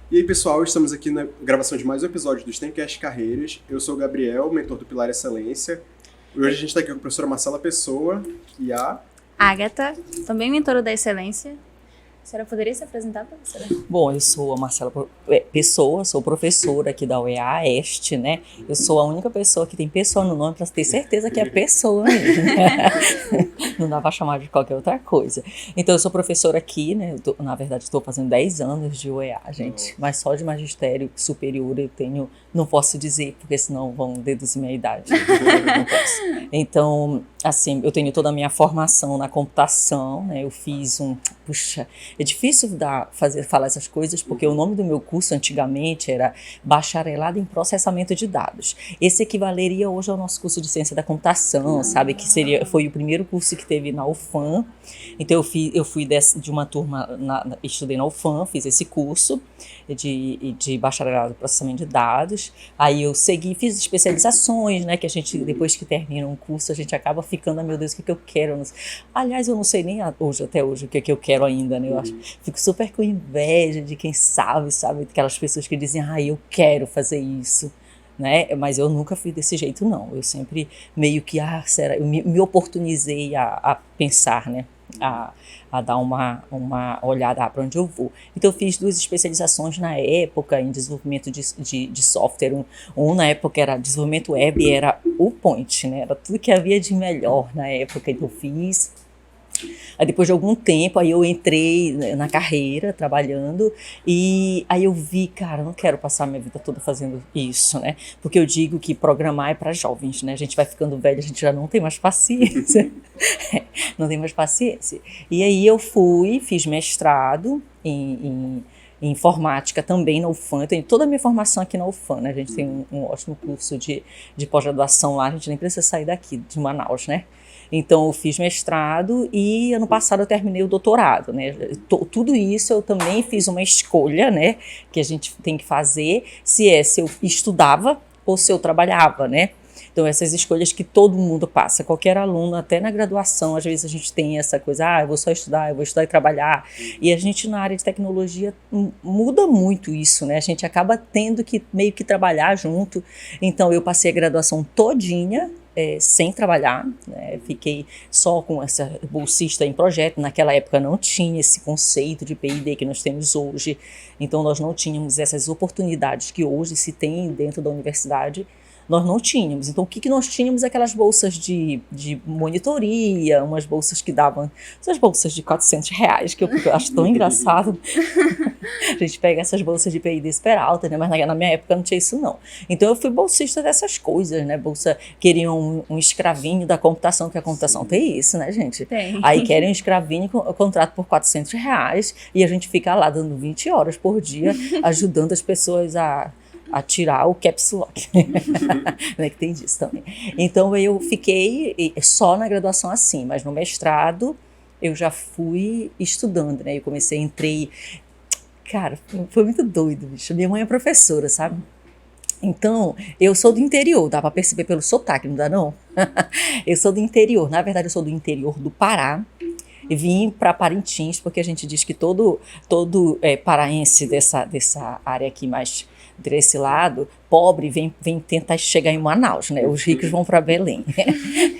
E aí, pessoal, estamos aqui na gravação de mais um episódio do STEMcast Carreiras. Eu sou o Gabriel, mentor do Pilar Excelência. Hoje a gente está aqui com a professora Marcela Pessoa e a Agatha, também mentora da Excelência. A senhora poderia se apresentar, professora? Bom, eu sou a Marcela Pessoa, sou professora aqui da UEA Este, né? Eu sou a única pessoa que tem pessoa no nome para ter certeza que é pessoa mesmo, né? Não dá para chamar de qualquer outra coisa. Então, eu sou professora aqui, né? Na verdade, estou fazendo 10 anos de UEA, gente. Mas só de magistério superior eu tenho, não posso dizer, porque senão vão deduzir minha idade. Não posso. Então, assim, eu tenho toda a minha formação na computação, né? Eu fiz puxa, é difícil falar essas coisas, porque o nome do meu curso antigamente era Bacharelado em Processamento de Dados. Esse equivaleria hoje ao nosso curso de Ciência da Computação, sabe? Que foi o primeiro curso que teve na UFAM. Então eu fui de uma turma, estudei na UFAM, fiz esse curso de Bacharelado em Processamento de Dados. Aí eu fiz especializações, né? Que a gente, depois que termina um curso, a gente acaba ficando, meu Deus, o que eu quero? Aliás, eu não sei nem até hoje o que eu quero ainda, né? Eu fico super com inveja de quem sabe, aquelas pessoas que dizem, eu quero fazer isso, né? Mas eu nunca fui desse jeito, não. Eu sempre meio que, será? Eu me oportunizei a pensar, né? A dar uma olhada para onde eu vou. Então eu fiz 2 especializações na época em desenvolvimento de software. Um na época era desenvolvimento web, era o point, né? Era tudo que havia de melhor na época que eu fiz. Aí depois de algum tempo, aí eu entrei na carreira, trabalhando, e aí eu vi, cara, eu não quero passar minha vida toda fazendo isso, né? Porque eu digo que programar é para jovens, né? A gente vai ficando velho, a gente já não tem mais paciência. Não tem mais paciência. E aí eu fiz mestrado em informática também na UFAM. Eu tenho toda a minha formação aqui na UFAM, né? A gente tem um ótimo curso de pós-graduação lá, a gente nem precisa sair daqui, de Manaus, né? Então, eu fiz mestrado e ano passado eu terminei o doutorado, né? Tudo isso eu também fiz uma escolha, né? Que a gente tem que fazer, se eu estudava ou se eu trabalhava, né? Então, essas escolhas que todo mundo passa, qualquer aluno, até na graduação, às vezes a gente tem essa coisa, eu vou só estudar, eu vou estudar e trabalhar. E a gente na área de tecnologia muda muito isso, né? A gente acaba tendo que meio que trabalhar junto. Então, eu passei a graduação todinha, sem trabalhar, né? Fiquei só com essa bolsista em projeto. Naquela época não tinha esse conceito de P&D que nós temos hoje, então nós não tínhamos essas oportunidades que hoje se tem dentro da universidade. Nós não tínhamos. Então, o que nós tínhamos? Aquelas bolsas de monitoria, umas bolsas que davam, essas bolsas de R$400, que eu acho tão engraçado. A gente pega essas bolsas de P&D super altas, né? Mas na minha época não tinha isso, não. Então, eu fui bolsista dessas coisas, né? Queriam um escravinho da computação, que a computação tem isso, né, gente? Tem. Aí querem um escravinho, contrato por R$400, e a gente fica lá dando 20 horas por dia, ajudando as pessoas a tirar o caps lock, né, que tem disso também. Então eu fiquei só na graduação assim, mas no mestrado eu já fui estudando, né? Eu entrei, cara, foi muito doido, bicho. Minha mãe é professora, sabe? Então, eu sou do interior, dá para perceber pelo sotaque, não dá não? Eu sou do interior, na verdade eu sou do interior do Pará. E vim para Parintins, porque a gente diz que todo paraense dessa área aqui mais desse lado, pobre, vem tentar chegar em Manaus, né? Os ricos vão para Belém.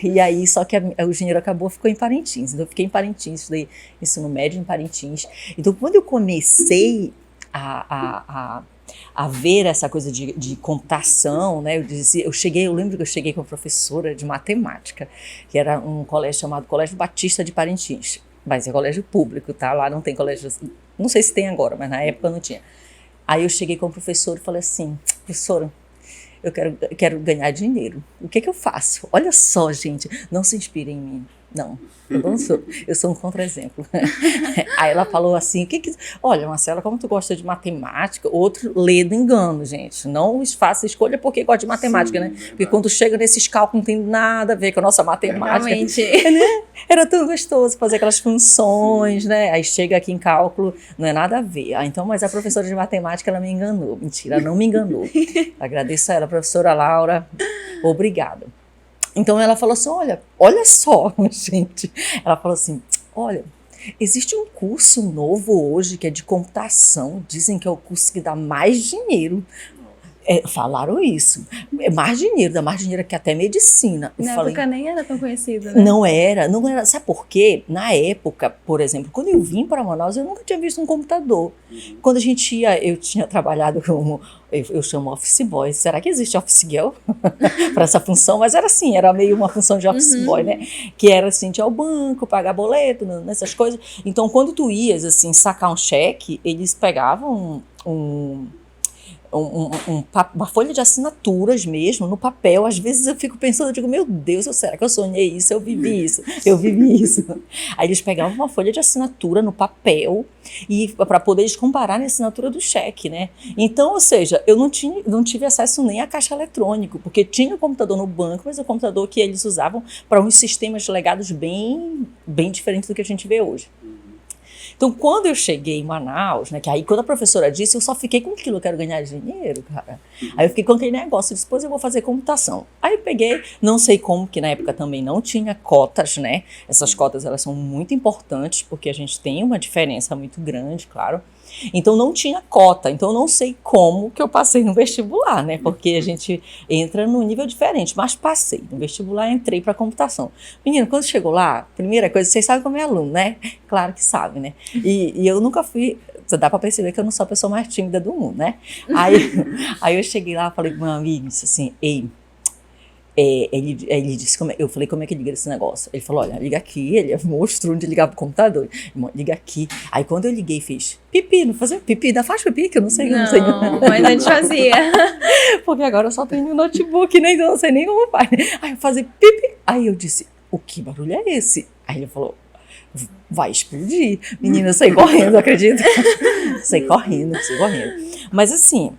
E aí, só que o dinheiro ficou em Parintins. Então, eu fiquei em Parintins, estudei ensino médio em Parintins. Então, quando eu comecei a ver essa coisa de computação, né? Eu lembro que eu cheguei com uma professora de matemática, que era um colégio chamado Colégio Batista de Parintins, mas é colégio público, tá? Lá não tem colégio, não sei se tem agora, mas na época não tinha. Aí eu cheguei com o professor e falei assim, professora, eu quero ganhar dinheiro, o que eu faço? Olha só, gente, não se inspire em mim. Não, eu sou um contra-exemplo. Aí ela falou assim, olha, Marcela, como tu gosta de matemática, outro lê do engano, gente. Não faça escolha porque gosta de matemática, sim, né? Porque quando chega nesses cálculos não tem nada a ver com a nossa matemática. Realmente. Né? Era tão gostoso fazer aquelas funções, né? Aí chega aqui em cálculo, não é nada a ver. Então, mas a professora de matemática, ela me enganou. Mentira, ela não me enganou. Agradeço a ela, professora Laura. Obrigada. Então ela falou assim, olha só, gente. Ela falou assim, olha, existe um curso novo hoje que é de computação, dizem que é o curso que dá mais dinheiro. Falaram isso. Dá mais dinheiro que até medicina. Na época nem era tão conhecido, né? Não era. Sabe por quê? Na época, por exemplo, quando eu vim para Manaus, eu nunca tinha visto um computador. Quando a gente ia, eu tinha trabalhado como, eu chamo office boy. Será que existe office girl para essa função? Mas era assim, era meio uma função de office boy, né? Que era assim, tinha o banco, pagar boleto, nessas coisas. Então, quando tu ias, assim, sacar um cheque, eles pegavam uma folha de assinaturas mesmo, no papel. Às vezes eu fico pensando, eu digo, meu Deus, será que eu sonhei isso? Eu vivi isso. Aí eles pegavam uma folha de assinatura no papel e para poder eles comparar a assinatura do cheque, né? Então, ou seja, eu não tive acesso nem a caixa eletrônico, porque tinha o computador no banco, mas o computador que eles usavam para uns sistemas legados bem diferentes do que a gente vê hoje. Então, quando eu cheguei em Manaus, né, que aí quando a professora disse, eu só fiquei com aquilo, eu quero ganhar dinheiro, cara. Aí eu fiquei com aquele negócio, depois eu vou fazer computação. Aí eu peguei, não sei como, que na época também não tinha cotas, né? Essas cotas, elas são muito importantes, porque a gente tem uma diferença muito grande, claro. Então não tinha cota, então eu não sei como que eu passei no vestibular, né? Porque a gente entra num nível diferente, mas passei no vestibular, entrei para computação. Menino, quando chegou lá, primeira coisa, vocês sabem como é aluno, né? Claro que sabe, né? E eu nunca fui, dá para perceber que eu não sou a pessoa mais tímida do mundo, né? Aí eu cheguei lá, falei pro meu amigo, disse assim, ei, ele disse, eu falei, como é que liga esse negócio? Ele falou, olha, liga aqui. Ele mostrou onde ligava o computador. Liga aqui. Aí quando eu liguei, fiz pipi, não fazia pipi, ainda faz pipi, que eu não sei. Não, mas a gente fazia. Porque agora eu só tenho um notebook, né? Então eu não sei nem como faz. Aí eu fazia pipi. Aí eu disse, o que barulho é esse? Aí ele falou, vai explodir. Menina, eu saí correndo, acredita? Saí correndo. Mas assim,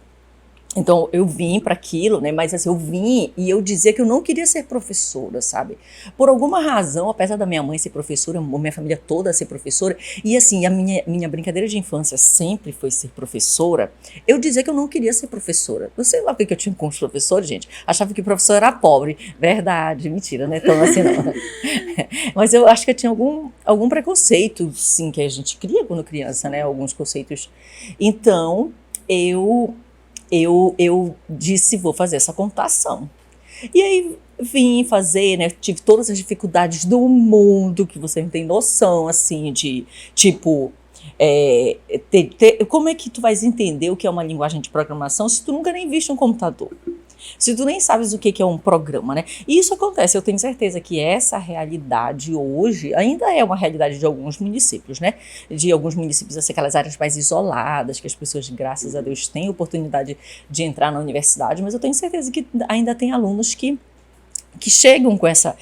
então eu vim para aquilo, né? Mas assim, eu vim e eu dizia que eu não queria ser professora, sabe? Por alguma razão, apesar da minha mãe ser professora, minha família toda ser professora, e assim, a minha brincadeira de infância sempre foi ser professora, eu dizia que eu não queria ser professora. Eu sei lá o que eu tinha com os professores, gente. Achava que o professor era pobre. Verdade, mentira, né? Então assim não. Mas eu acho que eu tinha algum preconceito, sim, que a gente cria quando criança, né? Alguns conceitos. Então, eu disse, vou fazer essa computação. E aí vim fazer, né, tive todas as dificuldades do mundo, que você não tem noção, assim, de, tipo, como é que tu vais entender o que é uma linguagem de programação se tu nunca nem viste um computador? Se tu nem sabes o que é um programa, né? E isso acontece, eu tenho certeza que essa realidade hoje ainda é uma realidade de alguns municípios, né? De alguns municípios, assim, aquelas áreas mais isoladas, que as pessoas, graças a Deus, têm oportunidade de entrar na universidade, mas eu tenho certeza que ainda tem alunos que chegam com essa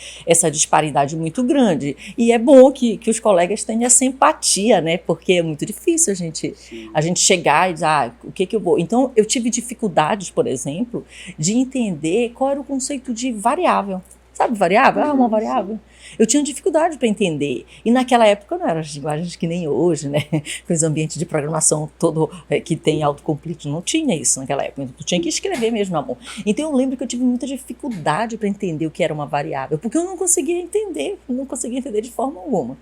disparidade muito grande. E é bom que os colegas tenham essa empatia, né? Porque é muito difícil a gente chegar e dizer, o que eu vou... Então, eu tive dificuldades, por exemplo, de entender qual era o conceito de variável. Sabe variável? Uma variável. Eu tinha dificuldade para entender. E naquela época não eram as linguagens que nem hoje, né? Com os ambientes de programação todo que tem autocomplete. Não tinha isso naquela época. Tu tinha que escrever mesmo na mão. Então eu lembro que eu tive muita dificuldade para entender o que era uma variável, porque eu não conseguia entender de forma alguma.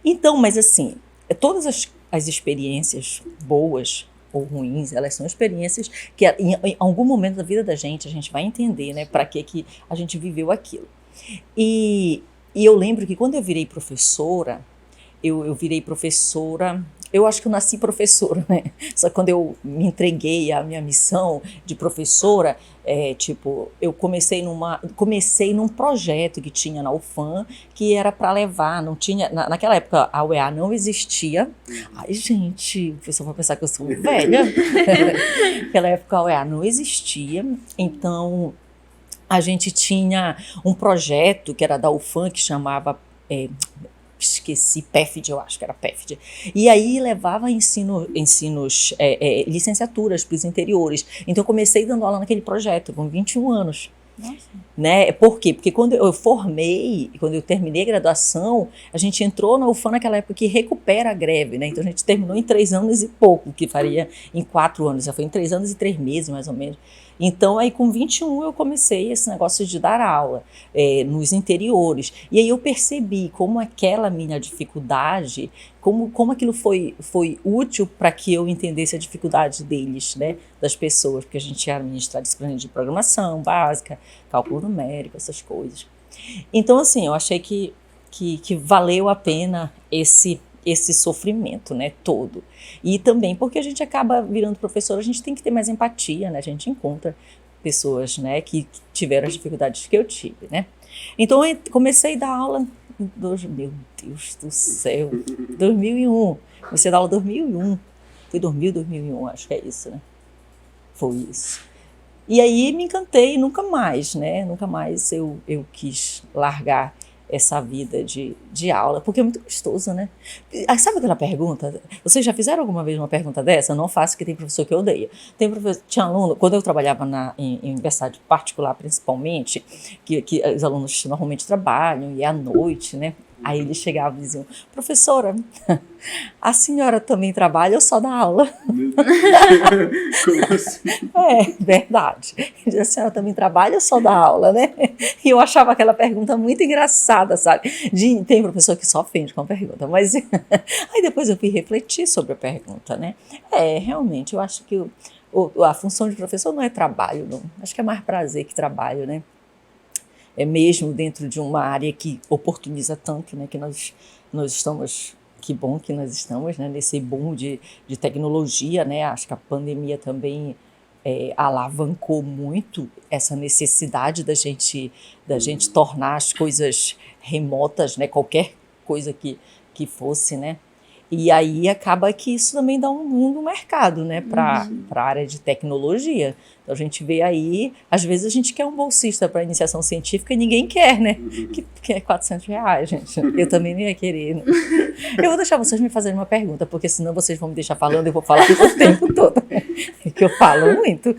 Então, mas assim, todas as experiências boas ou ruins, elas são experiências que em algum momento da vida da gente a gente vai entender, né, para que a gente viveu aquilo. E eu lembro que quando eu virei professora, eu acho que eu nasci professora, né? Só que quando eu me entreguei à minha missão de professora, eu comecei num projeto que tinha na UFAM, que era para levar, não tinha, naquela época a UEA não existia. Ai, gente, o pessoal vai pensar que eu sou velha. Naquela época a UEA não existia, então a gente tinha um projeto que era da UFAM, que chamava... esqueci, PEFD, eu acho que era PEFD. E aí levava licenciaturas para os interiores. Então eu comecei dando aula naquele projeto, com 21 anos. Nossa. Né? Por quê? Porque quando eu formei, quando eu terminei a graduação, a gente entrou na UFAM naquela época que recupera a greve, né? Então a gente terminou em 3 anos e pouco, que faria em 4 anos, já foi em 3 anos e 3 meses, mais ou menos. Então, aí com 21 eu comecei esse negócio de dar aula nos interiores. E aí eu percebi como aquela minha dificuldade, como aquilo foi útil para que eu entendesse a dificuldade deles, né, das pessoas, porque a gente ia ministrar disciplina de programação básica, cálculo numérico, essas coisas. Então, assim, eu achei que valeu a pena esse sofrimento, né, todo. E também porque a gente acaba virando professor, a gente tem que ter mais empatia, né, a gente encontra pessoas, né, que tiveram as dificuldades que eu tive, né. Então, eu comecei a dar aula em meu Deus do céu, 2001. Comecei a dar aula em 2001. Foi 2001, acho que é isso, né. Foi isso. E aí me encantei, nunca mais, né, nunca mais eu quis largar essa vida de aula, porque é muito gostoso, né? Sabe aquela pergunta? Vocês já fizeram alguma vez uma pergunta dessa? Não faço, porque tem professor que eu odeia. Tinha aluno, quando eu trabalhava em universidade particular, principalmente, que os alunos normalmente trabalham e é à noite, né? Aí eles chegavam e diziam: professora, a senhora também trabalha ou só dá aula? Como assim? É, verdade. A senhora também trabalha ou só dá aula, né? E eu achava aquela pergunta muito engraçada, sabe? Tem professor que só ofende com a pergunta, mas aí depois eu fui refletir sobre a pergunta, né? Realmente, eu acho que a função de professor não é trabalho, não. Acho que é mais prazer que trabalho, né? É mesmo dentro de uma área que oportuniza tanto, né, que nós estamos, que bom que nós estamos, né, nesse boom de tecnologia, né, acho que a pandemia também alavancou muito essa necessidade da gente tornar as coisas remotas, né, qualquer coisa que fosse, né, e aí acaba que isso também dá um boom no mercado, né, para a área de tecnologia. Então a gente vê aí, às vezes a gente quer um bolsista para iniciação científica e ninguém quer, né? Que é R$400, gente. Eu também não ia querer. Né? Eu vou deixar vocês me fazerem uma pergunta, porque senão vocês vão me deixar falando e eu vou falar o tempo todo. Que eu falo muito.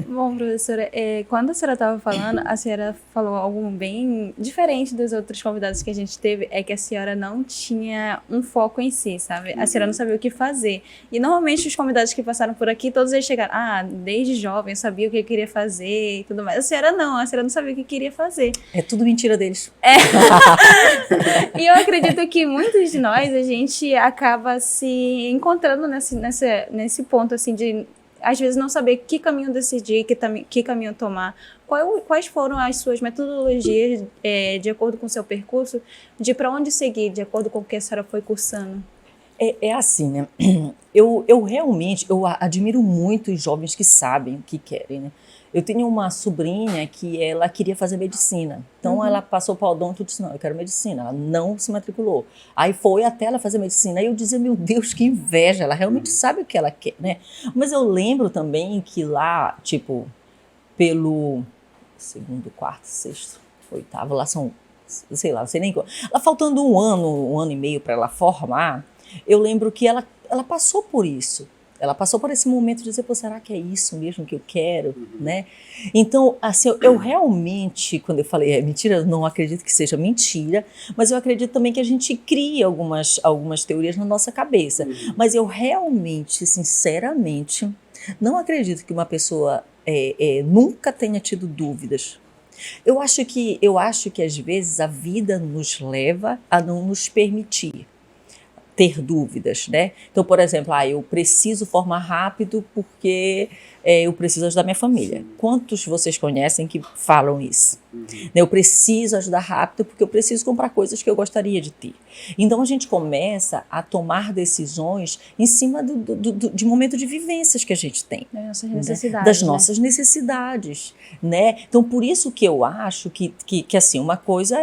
Bom, professora, quando a senhora estava falando, a senhora falou algo bem diferente dos outros convidados que a gente teve, é que a senhora não tinha um foco em si, sabe? A senhora não sabia o que fazer. E normalmente os convidados que passaram por aqui, todos eles chegaram, desde jovem eu sabia o que eu queria fazer e tudo mais. A senhora não sabia o que queria fazer. É tudo mentira deles. E eu acredito que muitos de nós, a gente acaba se encontrando nesse ponto, assim, de às vezes não saber que caminho decidir, que caminho tomar. Quais foram as suas metodologias, de acordo com o seu percurso, de para onde seguir, de acordo com o que a senhora foi cursando? É assim, né? Eu realmente admiro muito os jovens que sabem o que querem, né? Eu tenho uma sobrinha que ela queria fazer medicina. Então ela passou para o odonto e disse: não, eu quero medicina. Ela não se matriculou. Aí foi até ela fazer medicina. Aí eu dizia: meu Deus, que inveja. Ela realmente sabe o que ela quer, né? Mas eu lembro também que lá, tipo, pelo segundo, quarto, sexto, oitavo, lá são, sei lá, não sei nem qual. Lá faltando um ano e meio para ela formar, eu lembro que ela passou por isso. Ela passou por esse momento de dizer: pô, será que é isso mesmo que eu quero, né? Então, assim, eu realmente, quando eu falei mentira, eu não acredito que seja mentira, mas eu acredito também que a gente cria algumas teorias na nossa cabeça. Mas eu realmente, sinceramente, não acredito que uma pessoa nunca tenha tido dúvidas. Eu acho que às vezes a vida nos leva a não nos permitir ter dúvidas, né? Então, por exemplo, eu preciso formar rápido porque eu preciso ajudar minha família. Quantos vocês conhecem que falam isso? Eu preciso ajudar rápido porque eu preciso comprar coisas que eu gostaria de ter. Então, a gente começa a tomar decisões em cima de momento de vivências que a gente tem. Das nossas necessidades. Das nossas necessidades, né? Então, por isso que eu acho que assim, uma coisa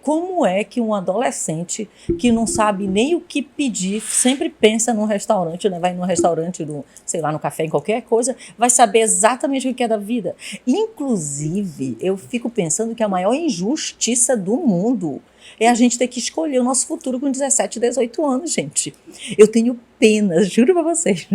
como é que um adolescente que não sabe nem o que pedir, sempre pensa num restaurante, né? Vai num restaurante, sei lá, no café, em qualquer coisa, vai saber exatamente o que é da vida. Inclusive, eu fico pensando que a maior injustiça do mundo é a gente ter que escolher o nosso futuro com 17, 18 anos, gente. Eu tenho pena, juro pra vocês,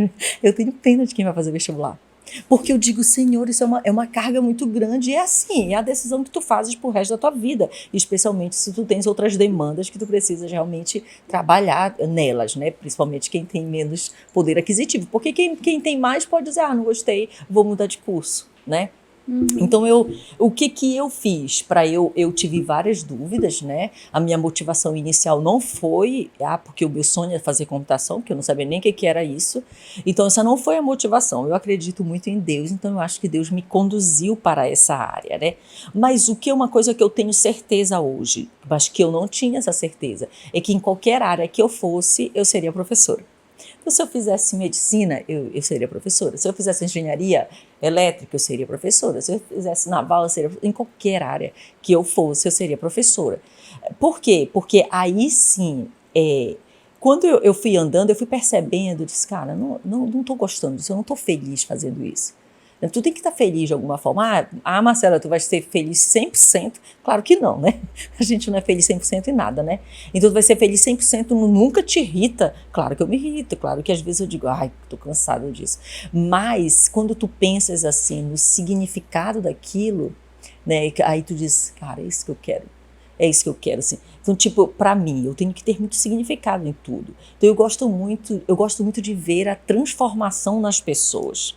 eu tenho pena de quem vai fazer vestibular. Porque eu digo, Senhor, isso é uma carga muito grande. E é assim, é a decisão que tu fazes pro resto da tua vida. Especialmente se tu tens outras demandas que tu precisas realmente trabalhar nelas, né? Principalmente quem tem menos poder aquisitivo. Porque quem tem mais pode dizer, não gostei, vou mudar de curso, né? Então, o que eu fiz para eu tive várias dúvidas, né? A minha motivação inicial não foi, porque o meu sonho é fazer computação, que eu não sabia nem o que era isso. Então, essa não foi a motivação. Eu acredito muito em Deus, então eu acho que Deus me conduziu para essa área, né? Mas uma coisa que eu tenho certeza hoje, mas que eu não tinha essa certeza, é que em qualquer área que eu fosse, eu seria professora. Então, se eu fizesse medicina, eu seria professora. Se eu fizesse engenharia elétrica, eu seria professora. Se eu fizesse naval, eu seria em qualquer área que eu fosse, eu seria professora. Por quê? Porque aí sim, quando eu fui andando, eu fui percebendo, eu disse, cara, não estou gostando disso, eu não estou feliz fazendo isso. Tu tem que estar feliz de alguma forma. Marcela, tu vai ser feliz 100%? Claro que não, né? A gente não é feliz 100% em nada, né? Então tu vai ser feliz 100%, nunca te irrita. Claro que eu me irrito, claro que às vezes eu digo, tô cansada disso. Mas quando tu pensas assim no significado daquilo, né? Aí tu diz, cara, é isso que eu quero. É isso que eu quero, assim. Então, tipo, pra mim, eu tenho que ter muito significado em tudo. Então eu gosto muito de ver a transformação nas pessoas.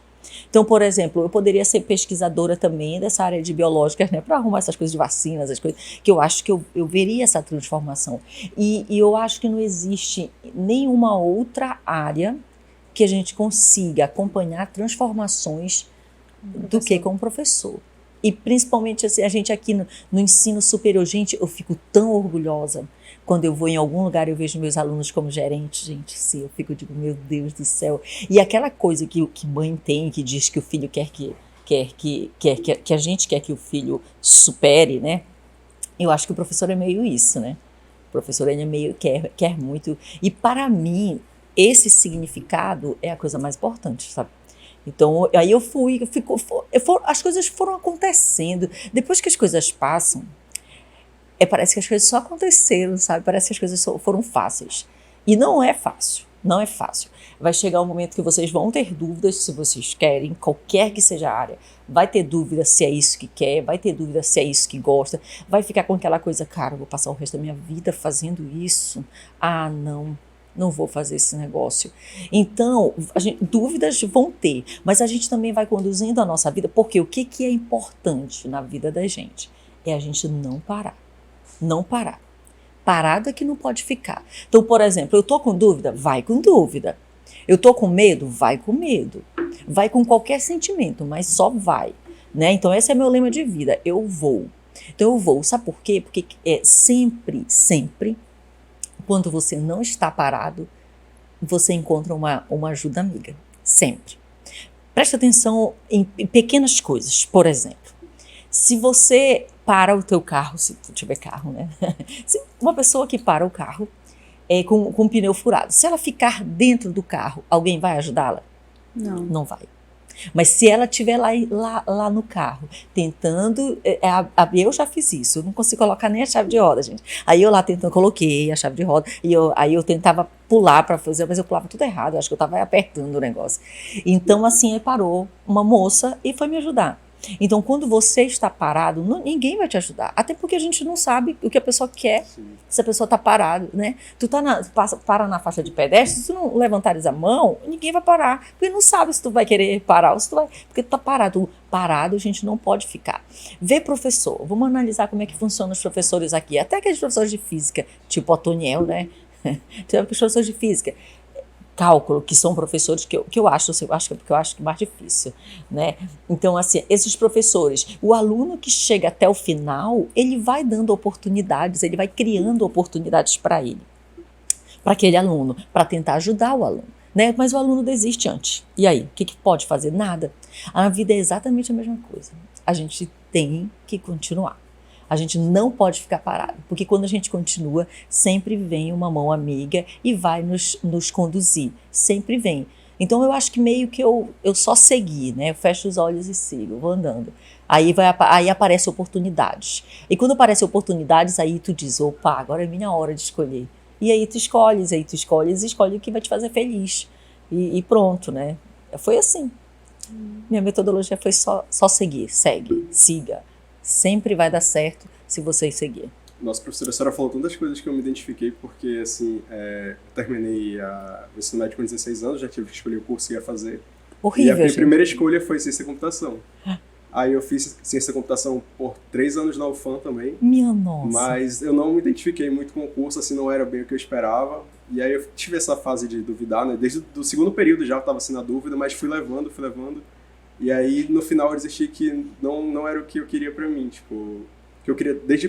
Então, por exemplo, eu poderia ser pesquisadora também dessa área de biológicas, né, para arrumar essas coisas de vacinas, as coisas que eu acho que eu veria essa transformação. E eu acho que não existe nenhuma outra área que a gente consiga acompanhar transformações do que com o professor. E principalmente assim, a gente aqui no ensino superior, gente, eu fico tão orgulhosa. Quando eu vou em algum lugar, eu vejo meus alunos como gerentes, gente, sim, eu fico, digo, meu Deus do céu. E aquela coisa que mãe tem, que diz que o filho quer que a gente quer que o filho supere, né? Eu acho que o professor é meio isso, né? O professor ele é meio, quer muito. E para mim, esse significado é a coisa mais importante, sabe? Então, aí as coisas foram acontecendo. Depois que as coisas passam, parece que as coisas só aconteceram, sabe? Parece que as coisas foram fáceis. E não é fácil, não é fácil. Vai chegar um momento que vocês vão ter dúvidas se vocês querem, qualquer que seja a área. Vai ter dúvida se é isso que quer, vai ter dúvida se é isso que gosta. Vai ficar com aquela coisa, cara, eu vou passar o resto da minha vida fazendo isso. Não vou fazer esse negócio. Então, dúvidas vão ter, mas a gente também vai conduzindo a nossa vida, porque o que é importante na vida da gente é a gente não parar. Não parar. Parado é que não pode ficar. Então, por exemplo, eu tô com dúvida? Vai com dúvida. Eu tô com medo? Vai com medo. Vai com qualquer sentimento, mas só vai. Né? Então, esse é meu lema de vida. Eu vou. Então, eu vou. Sabe por quê? Porque sempre, quando você não está parado, você encontra uma ajuda amiga. Sempre. Presta atenção em pequenas coisas. Por exemplo, se você para o teu carro, se tu tiver carro, né? Se uma pessoa que para o carro com o pneu furado, se ela ficar dentro do carro, alguém vai ajudá-la? Não. Não vai. Mas se ela estiver lá no carro, tentando, eu já fiz isso, eu não consigo colocar nem a chave de roda, gente. Aí eu lá tentando, coloquei a chave de roda, aí eu tentava pular para fazer, mas eu pulava tudo errado, eu acho que eu estava apertando o negócio. Então assim, aí parou uma moça e foi me ajudar. Então, quando você está parado, ninguém vai te ajudar. Até porque a gente não sabe o que a pessoa quer. Sim. Se a pessoa está parada, né? Tu para na faixa de pedestre, se tu não levantares a mão, ninguém vai parar. Porque não sabe se tu vai querer parar ou se tu vai... Porque tu está parado. Parado, a gente não pode ficar. Vê professor. Vamos analisar como é que funcionam os professores aqui. Até aqueles professores de física, tipo o Toniel, né? Tem professores de física. Cálculo, que são professores que eu acho que mais difícil, né? Então, assim, esses professores, o aluno que chega até o final, ele vai dando oportunidades, ele vai criando oportunidades para ele, para aquele aluno, para tentar ajudar o aluno, né? Mas o aluno desiste antes. E aí, o que pode fazer? Nada. A vida é exatamente a mesma coisa. A gente tem que continuar. A gente não pode ficar parado, porque quando a gente continua, sempre vem uma mão amiga e vai nos conduzir, sempre vem. Então eu acho que meio que eu só segui, né? Eu fecho os olhos e sigo, vou andando. Aí aparecem oportunidades. E quando aparecem oportunidades, aí tu diz, opa, agora é minha hora de escolher. E aí tu escolhe o que vai te fazer feliz. E pronto, né? Foi assim. Minha metodologia foi só seguir, siga. Sempre vai dar certo se você seguir. Nossa, professora, a senhora falou tantas coisas que eu me identifiquei, porque, assim, eu terminei o ensino médio com 16 anos, já tive que escolher o curso que ia fazer. Horrível, E a minha gente. primeira escolha foi ciência da computação. Aí eu fiz ciência da computação por 3 anos na UFAM também. Minha nossa. Mas eu não me identifiquei muito com o curso, assim, não era bem o que eu esperava. E aí eu tive essa fase de duvidar, né? Desde o segundo período já eu estava assim na dúvida, mas fui levando. E aí no final eu desisti que não era o que eu queria pra mim, tipo... Que eu queria, desde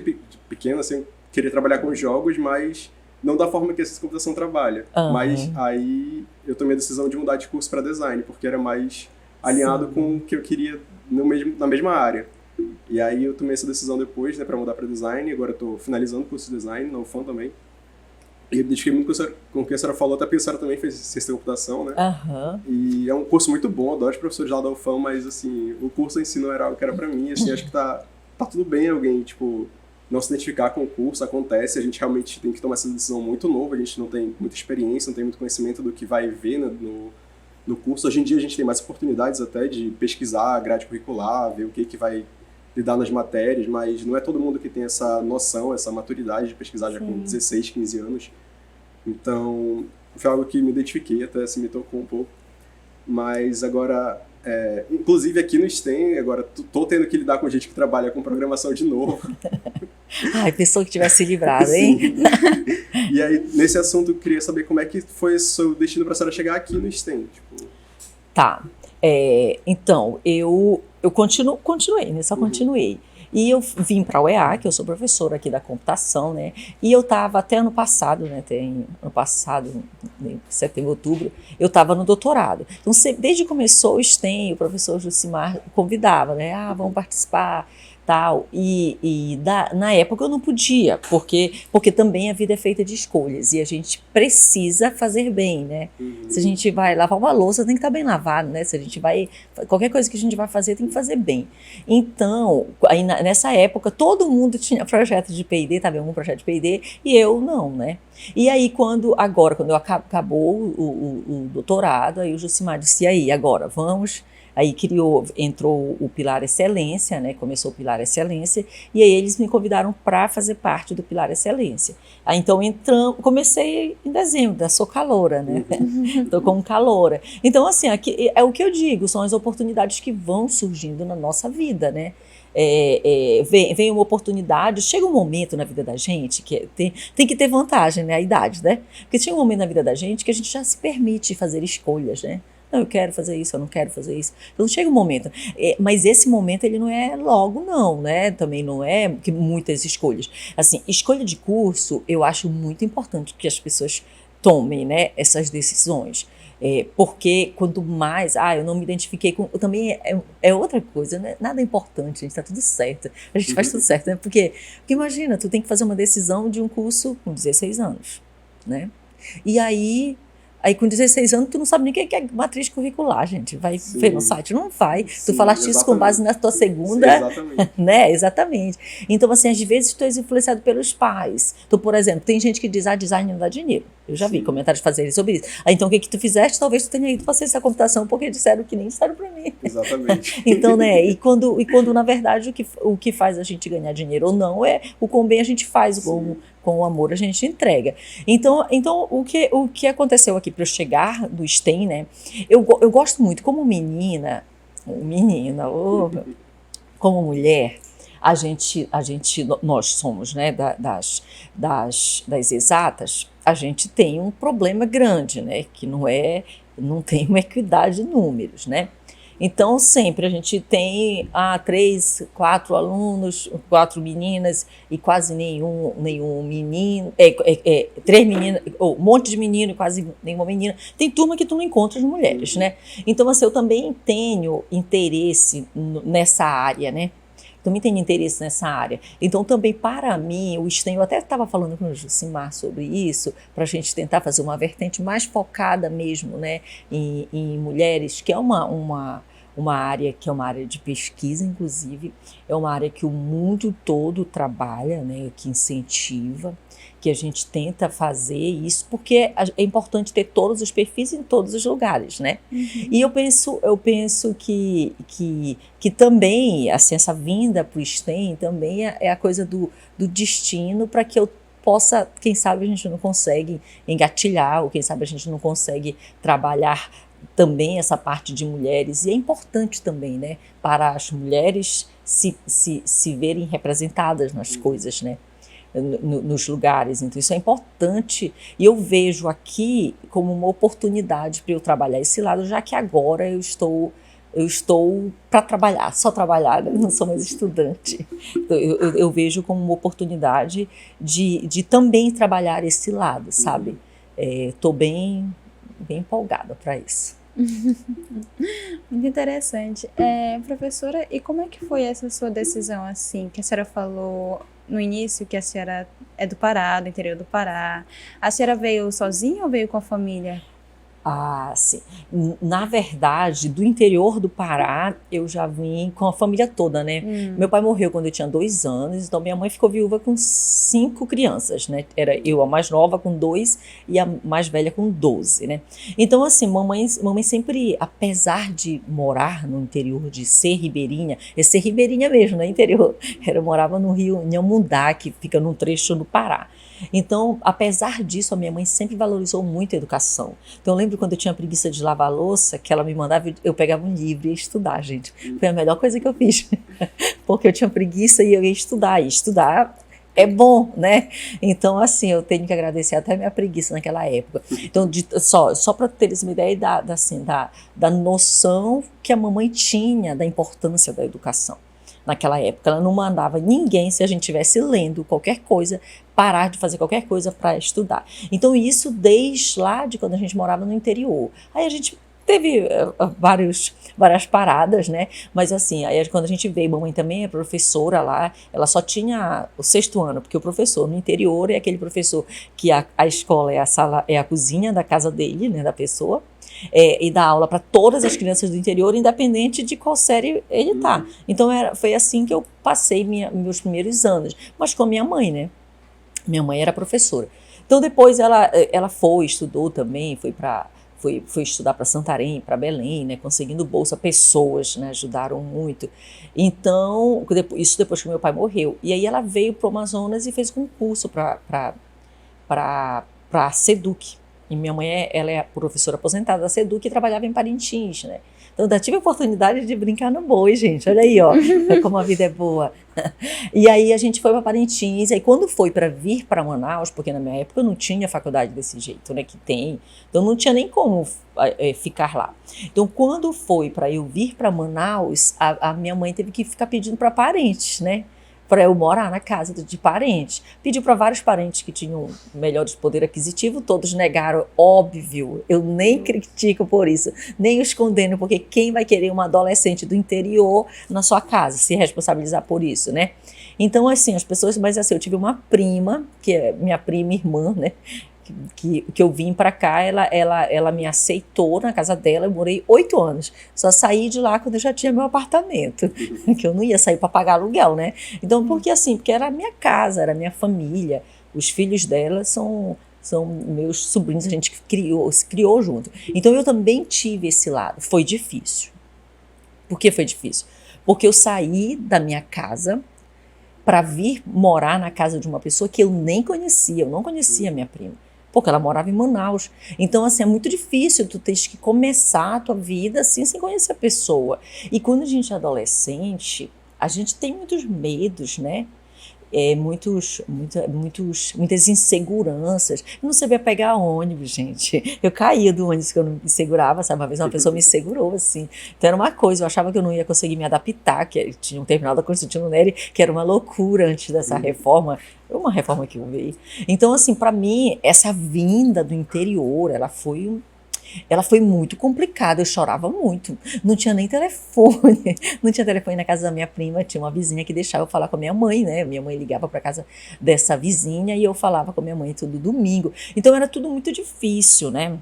pequeno, assim, eu queria trabalhar com jogos, mas não da forma que a ciência da computação trabalha. Mas aí eu tomei a decisão de mudar de curso para design, porque era mais alinhado com o que eu queria na mesma área. E aí eu tomei essa decisão depois, né, para mudar para design. Agora eu tô finalizando o curso de design, na UFAM também. E eu me identifiquei muito com o que a senhora falou, até porque a senhora também fez ciência da computação, né? E é um curso muito bom, adoro os professores lá da UFAM, mas assim, o curso em si não era algo que era para mim, assim, acho que tá tudo bem alguém, tipo, não se identificar com o curso, acontece, a gente realmente tem que tomar essa decisão muito nova, a gente não tem muita experiência, não tem muito conhecimento do que vai ver, né, no curso. Hoje em dia a gente tem mais oportunidades até de pesquisar a grade curricular, ver o que vai lidar nas matérias, mas não é todo mundo que tem essa noção, essa maturidade de pesquisar já com 16, 15 anos. Então, foi algo que me identifiquei, até se me tocou um pouco. Mas agora... inclusive aqui no STEM, agora tô tendo que lidar com gente que trabalha com programação de novo. Ai, pessoa que tivesse se livrado, hein? E aí, nesse assunto, eu queria saber como é que foi o seu destino para a senhora chegar aqui no STEM. Tipo... Tá. Então, eu continuei, né? Só continuei. E eu vim para a UEA, que eu sou professora aqui da computação, né? E eu estava até ano passado, né? Ano passado, em setembro, outubro, eu estava no doutorado. Então, desde que começou o STEM, o professor Jucimar convidava, né? Vamos participar, tal. Na época eu não podia, porque também a vida é feita de escolhas e a gente precisa fazer bem, né? Se a gente vai lavar uma louça, tem que estar bem lavado, né? Se a gente vai... Qualquer coisa que a gente vai fazer, tem que fazer bem. Então, aí nessa época, todo mundo tinha projeto de P&D, estava em algum projeto de P&D, e eu não, né? E aí, quando acabou o doutorado, aí o Jucimar disse, e aí, agora, vamos... Aí entrou o Pilar Excelência, né? Começou o Pilar Excelência, e aí eles me convidaram para fazer parte do Pilar Excelência. Aí então comecei em dezembro, sou caloura, né? Estou como caloura. Então, assim, aqui, é o que eu digo, são as oportunidades que vão surgindo na nossa vida, né? Vem uma oportunidade, chega um momento na vida da gente que tem que ter vantagem, né? A idade, né? Porque chega um momento na vida da gente que a gente já se permite fazer escolhas, né? Não, eu quero fazer isso, eu não quero fazer isso. Então chega um momento, mas esse momento ele não é logo não, né? Também não é que muitas escolhas. Assim, escolha de curso, eu acho muito importante que as pessoas tomem, né, essas decisões. Porque quanto mais, eu não me identifiquei com... Também é outra coisa, né? Nada é importante, gente, tá tudo certo. A gente faz tudo certo, né? Porque imagina, tu tem que fazer uma decisão de um curso com 16 anos, né? E aí com 16 anos, tu não sabe nem o que é matriz curricular, gente. Vai ver no site, não vai. Tu falaste isso com base na tua segunda... Exatamente. Né? Exatamente. Então, assim, às vezes tu és influenciado pelos pais. Então, por exemplo, tem gente que diz, design não dá dinheiro. Eu já vi comentários fazerem sobre isso. Então, o que tu fizeste? Talvez tu tenha ido fazer essa computação porque disseram que nem disseram pra mim. Exatamente. Então, né, e quando na verdade, o que faz a gente ganhar dinheiro ou não é o quão bem a gente faz, com o amor a gente entrega. Então o que aconteceu aqui para eu chegar do STEM, né? Eu gosto muito, como como mulher, nós somos, né, das exatas, a gente tem um problema grande, né? Que não tem uma equidade de números, né? Então, sempre a gente tem 3, 4 alunos, 4 meninas e quase nenhum menino, 3 meninas, um monte de menino e quase nenhuma menina. Tem turma que tu não encontra as mulheres, né? Então, assim, eu também tenho interesse nessa área, né? Também tenho interesse nessa área. Então, também, para mim, o STEM, eu até estava falando com o Jucimar sobre isso, para a gente tentar fazer uma vertente mais focada mesmo, né, em mulheres, que é uma uma área que é uma área de pesquisa, inclusive, é uma área que o mundo todo trabalha, né, que incentiva, que a gente tenta fazer isso, porque é importante ter todos os perfis em todos os lugares, né? E eu penso que também, assim, essa vinda para o STEM também é a coisa do destino, para que eu possa, quem sabe a gente não consegue engatilhar, ou quem sabe a gente não consegue trabalhar também essa parte de mulheres, e é importante também, né, para as mulheres se verem representadas nas coisas, né, nos lugares. Então isso é importante, e eu vejo aqui como uma oportunidade para eu trabalhar esse lado, já que agora eu estou para trabalhar, só trabalhar, né? Não sou mais estudante. Então, eu vejo como uma oportunidade de também trabalhar esse lado, sabe? Estou bem empolgada para isso. Muito interessante. Professora, e como é que foi essa sua decisão, assim, que a senhora falou no início que a senhora é do Pará, do interior do Pará. A senhora veio sozinha ou veio com a família? Ah, sim. Na verdade, do interior do Pará, eu já vim com a família toda, né? Meu pai morreu quando eu tinha 2 anos, então minha mãe ficou viúva com 5 crianças, né? Era eu a mais nova com 2 e a mais velha com 12, né? Então, assim, mamãe sempre, apesar de morar no interior, de ser ribeirinha, é ser ribeirinha mesmo, né? Interior. Eu morava no rio Nhamundá, que fica num trecho do Pará. Então, apesar disso, a minha mãe sempre valorizou muito a educação. Então, eu lembro quando eu tinha preguiça de lavar a louça, que ela me mandava, eu pegava um livro e ia estudar, gente. Foi a melhor coisa que eu fiz. Porque eu tinha preguiça e eu ia estudar. E estudar é bom, né? Então, assim, eu tenho que agradecer até a minha preguiça naquela época. Então, só para teres uma ideia da noção que a mamãe tinha da importância da educação. Naquela época, ela não mandava ninguém, se a gente estivesse lendo qualquer coisa, parar de fazer qualquer coisa para estudar. Então isso desde lá de quando a gente morava no interior. Aí a gente teve várias paradas, né? Mas assim, aí quando a gente veio, mamãe também é professora lá, ela só tinha o 6º ano, porque o professor no interior é aquele professor que a escola é a sala, é a cozinha da casa dele, né, da pessoa. E dá aula para todas as crianças do interior, independente de qual série ele tá. Então foi assim que eu passei meus primeiros anos, mas com a minha mãe, né? Minha mãe era professora. Então depois ela estudou também, foi estudar para Santarém, para Belém, né, conseguindo bolsa, pessoas, né, ajudaram muito. Então, isso depois que meu pai morreu. E aí ela veio para o Amazonas e fez concurso para a SEDUC. E minha mãe ela é professora aposentada da SEDUC e trabalhava em Parintins, né? Então, eu tive a oportunidade de brincar no boi, gente. Olha aí, ó, como a vida é boa. E aí a gente foi para Parintins. E aí quando foi para vir para Manaus, porque na minha época eu não tinha faculdade desse jeito, né, que tem. Então não tinha nem como ficar lá. Então quando foi para eu vir para Manaus, a minha mãe teve que ficar pedindo para parentes, né? Para eu morar na casa de parentes. Pediu para vários parentes que tinham melhores poder aquisitivo, todos negaram, óbvio. Eu nem critico por isso, nem os condeno, porque quem vai querer uma adolescente do interior na sua casa, se responsabilizar por isso, né? Então, assim, as pessoas, mas assim, eu tive uma prima, que é minha prima irmã, né? Que eu vim para cá, ela me aceitou na casa dela, eu morei 8 anos. Só saí de lá quando eu já tinha meu apartamento, que eu não ia sair para pagar aluguel, né? Então, porque era a minha casa, era a minha família. Os filhos dela são meus sobrinhos, a gente se criou junto. Então, eu também tive esse lado. Foi difícil. Por que foi difícil? Porque eu saí da minha casa para vir morar na casa de uma pessoa que eu nem conhecia, eu não conhecia a minha prima. Porque ela morava em Manaus. Então, assim, é muito difícil, tu tens que começar a tua vida assim, sem conhecer a pessoa. E quando a gente é adolescente, a gente tem muitos medos, né? Muitas inseguranças. Eu não sabia pegar ônibus, gente. Eu caía do ônibus que eu não me segurava, sabe? Uma vez uma pessoa me segurou, assim. Então era uma coisa, eu achava que eu não ia conseguir me adaptar, que tinha um terminal da Constantino Neri, que era uma loucura antes dessa reforma. Uma reforma que eu vi. Então, assim, para mim, essa vinda do interior, ela foi muito complicada, eu chorava muito, não tinha nem telefone, não tinha telefone na casa da minha prima, tinha uma vizinha que deixava eu falar com a minha mãe, né, minha mãe ligava para casa dessa vizinha e eu falava com a minha mãe todo domingo, então era tudo muito difícil, né,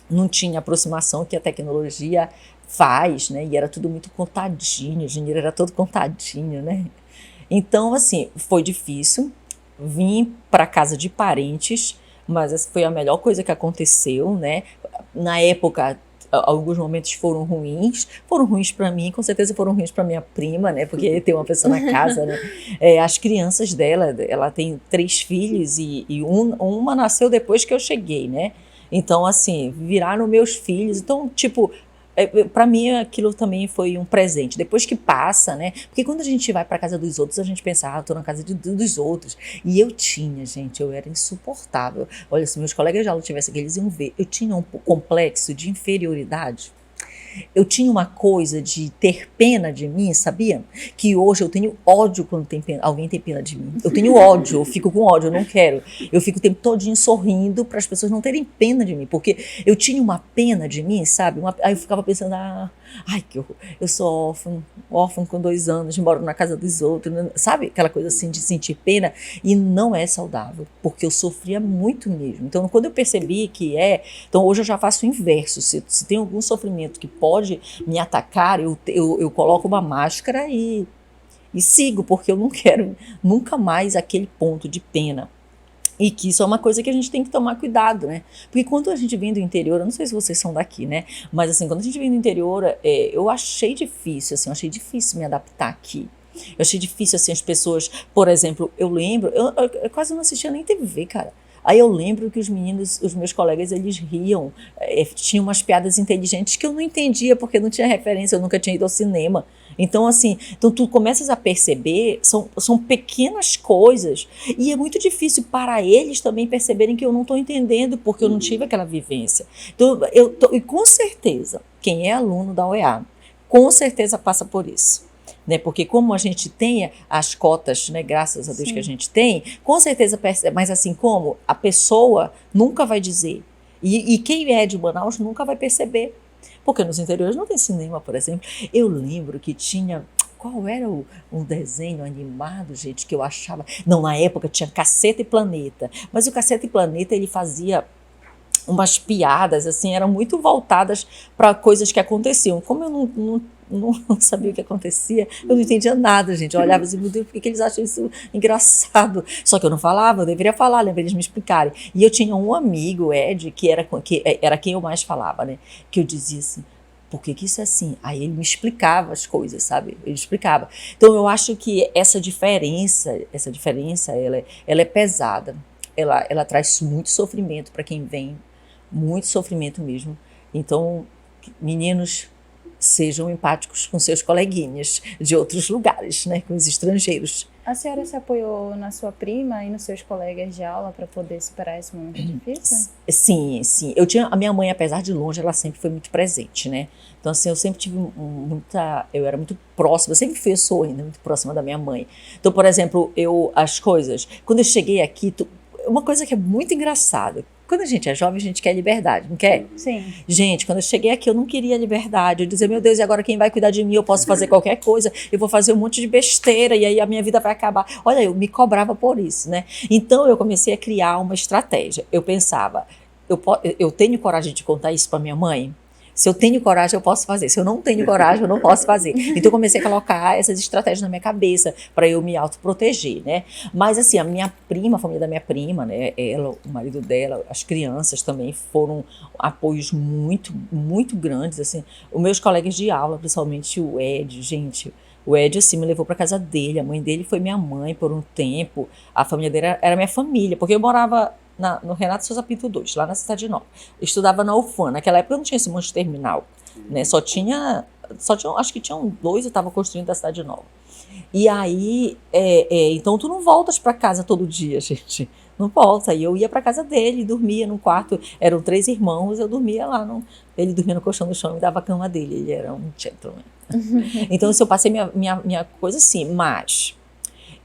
não tinha aproximação que a tecnologia faz, né? E era tudo muito contadinho, o dinheiro era todo contadinho, né? Então, assim, foi difícil. Vim para casa de parentes, mas essa foi a melhor coisa que aconteceu, né? Na época, alguns momentos foram ruins para mim, com certeza foram ruins para minha prima, né? Porque tem uma pessoa na casa, né? As crianças dela, ela tem 3 filhos e uma nasceu depois que eu cheguei, né? Então, assim, viraram meus filhos. Então, tipo, para mim aquilo também foi um presente. Depois que passa, né? Porque quando a gente vai para casa dos outros, a gente pensa, eu tô na casa dos outros. E eu tinha, gente, eu era insuportável. Olha, se meus colegas já não tivessem aqui, eles iam ver. Eu tinha um complexo de inferioridade. Eu tinha uma coisa de ter pena de mim, sabia? Que hoje eu tenho ódio quando alguém tem pena de mim. Eu tenho ódio, eu fico com ódio, eu não quero. Eu fico o tempo todinho sorrindo para as pessoas não terem pena de mim, porque eu tinha uma pena de mim, sabe? Aí eu ficava pensando, ai que horror, eu sou órfã com 2 anos, moro na casa dos outros, sabe? Aquela coisa assim de sentir pena, e não é saudável, porque eu sofria muito mesmo. Então, quando eu percebi então hoje eu já faço o inverso. Se tem algum sofrimento que pode me atacar, eu coloco uma máscara e sigo, porque eu não quero nunca mais aquele ponto de pena. E que isso é uma coisa que a gente tem que tomar cuidado, né? Porque quando a gente vem do interior, eu não sei se vocês são daqui, né? Mas assim, quando a gente vem do interior, eu achei difícil, assim, me adaptar aqui. Eu achei difícil, assim, as pessoas, por exemplo, eu lembro, eu quase não assistia nem TV, cara. Aí eu lembro que os meus colegas, eles riam, tinham umas piadas inteligentes que eu não entendia, porque não tinha referência, eu nunca tinha ido ao cinema. Então, assim, tu começas a perceber, são pequenas coisas, e é muito difícil para eles também perceberem que eu não estou entendendo, porque eu não tive aquela vivência. Então, e com certeza, quem é aluno da UEA, com certeza passa por isso. Né? Porque como a gente tem as cotas, né, graças a Deus, sim, que a gente tem, com certeza percebe, mas assim, como a pessoa nunca vai dizer, e quem é de Manaus nunca vai perceber, porque nos interiores não tem cinema, por exemplo. Eu lembro que tinha, qual era um desenho animado, gente, que eu achava, não, na época tinha Cacete e Planeta, mas o Cacete e Planeta, ele fazia umas piadas, assim, eram muito voltadas para coisas que aconteciam. Como eu não sabia o que acontecia, eu não entendia nada, gente. Eu olhava assim, meu Deus, por que eles acham isso engraçado? Só que eu não falava, eu deveria falar, né, para eles me explicarem. E eu tinha um amigo, Ed, que era quem eu mais falava, né? Que eu dizia assim, por que isso é assim? Aí ele me explicava as coisas, sabe? Ele explicava. Então eu acho que essa diferença, ela é pesada. Ela traz muito sofrimento para quem vem, muito sofrimento mesmo. Então, meninos, sejam empáticos com seus coleguinhas de outros lugares, né, com os estrangeiros. A senhora se apoiou na sua prima e nos seus colegas de aula para poder superar esse momento difícil? Sim, sim. A minha mãe, apesar de longe, ela sempre foi muito presente, né? Então, assim, eu sempre tive eu era muito próxima, eu sempre sou ainda muito próxima da minha mãe. Então, por exemplo, quando eu cheguei aqui, uma coisa que é muito engraçada, quando a gente é jovem, a gente quer liberdade, não quer? Sim. Gente, quando eu cheguei aqui, eu não queria liberdade. Eu dizia, meu Deus, e agora quem vai cuidar de mim? Eu posso fazer qualquer coisa, eu vou fazer um monte de besteira e aí a minha vida vai acabar. Olha, eu me cobrava por isso, né? Então, eu comecei a criar uma estratégia. Eu pensava, eu tenho coragem de contar isso para minha mãe? Se eu tenho coragem, eu posso fazer. Se eu não tenho coragem, eu não posso fazer. Então, eu comecei a colocar essas estratégias na minha cabeça para eu me autoproteger, né? Mas, assim, a família da minha prima, né? Ela, o marido dela, as crianças também foram apoios muito, muito grandes, assim. Os meus colegas de aula, principalmente o Ed, gente... O Ed, assim, me levou para casa dele. A mãe dele foi minha mãe por um tempo. A família dele era minha família, porque eu morava no Renato Souza Pinto 2, lá na Cidade Nova. Eu estudava na UFAM. Naquela época não tinha esse monte de terminal, né? Só tinha, acho que tinham 2, eu estava construindo a Cidade Nova. E aí, então tu não voltas para casa todo dia, gente. Não volta. E eu ia para casa dele, dormia no quarto. Eram 3 irmãos, eu dormia lá. Ele dormia no colchão do chão e dava a cama dele. Ele era um gentleman. Então, eu passei minha coisa assim, mas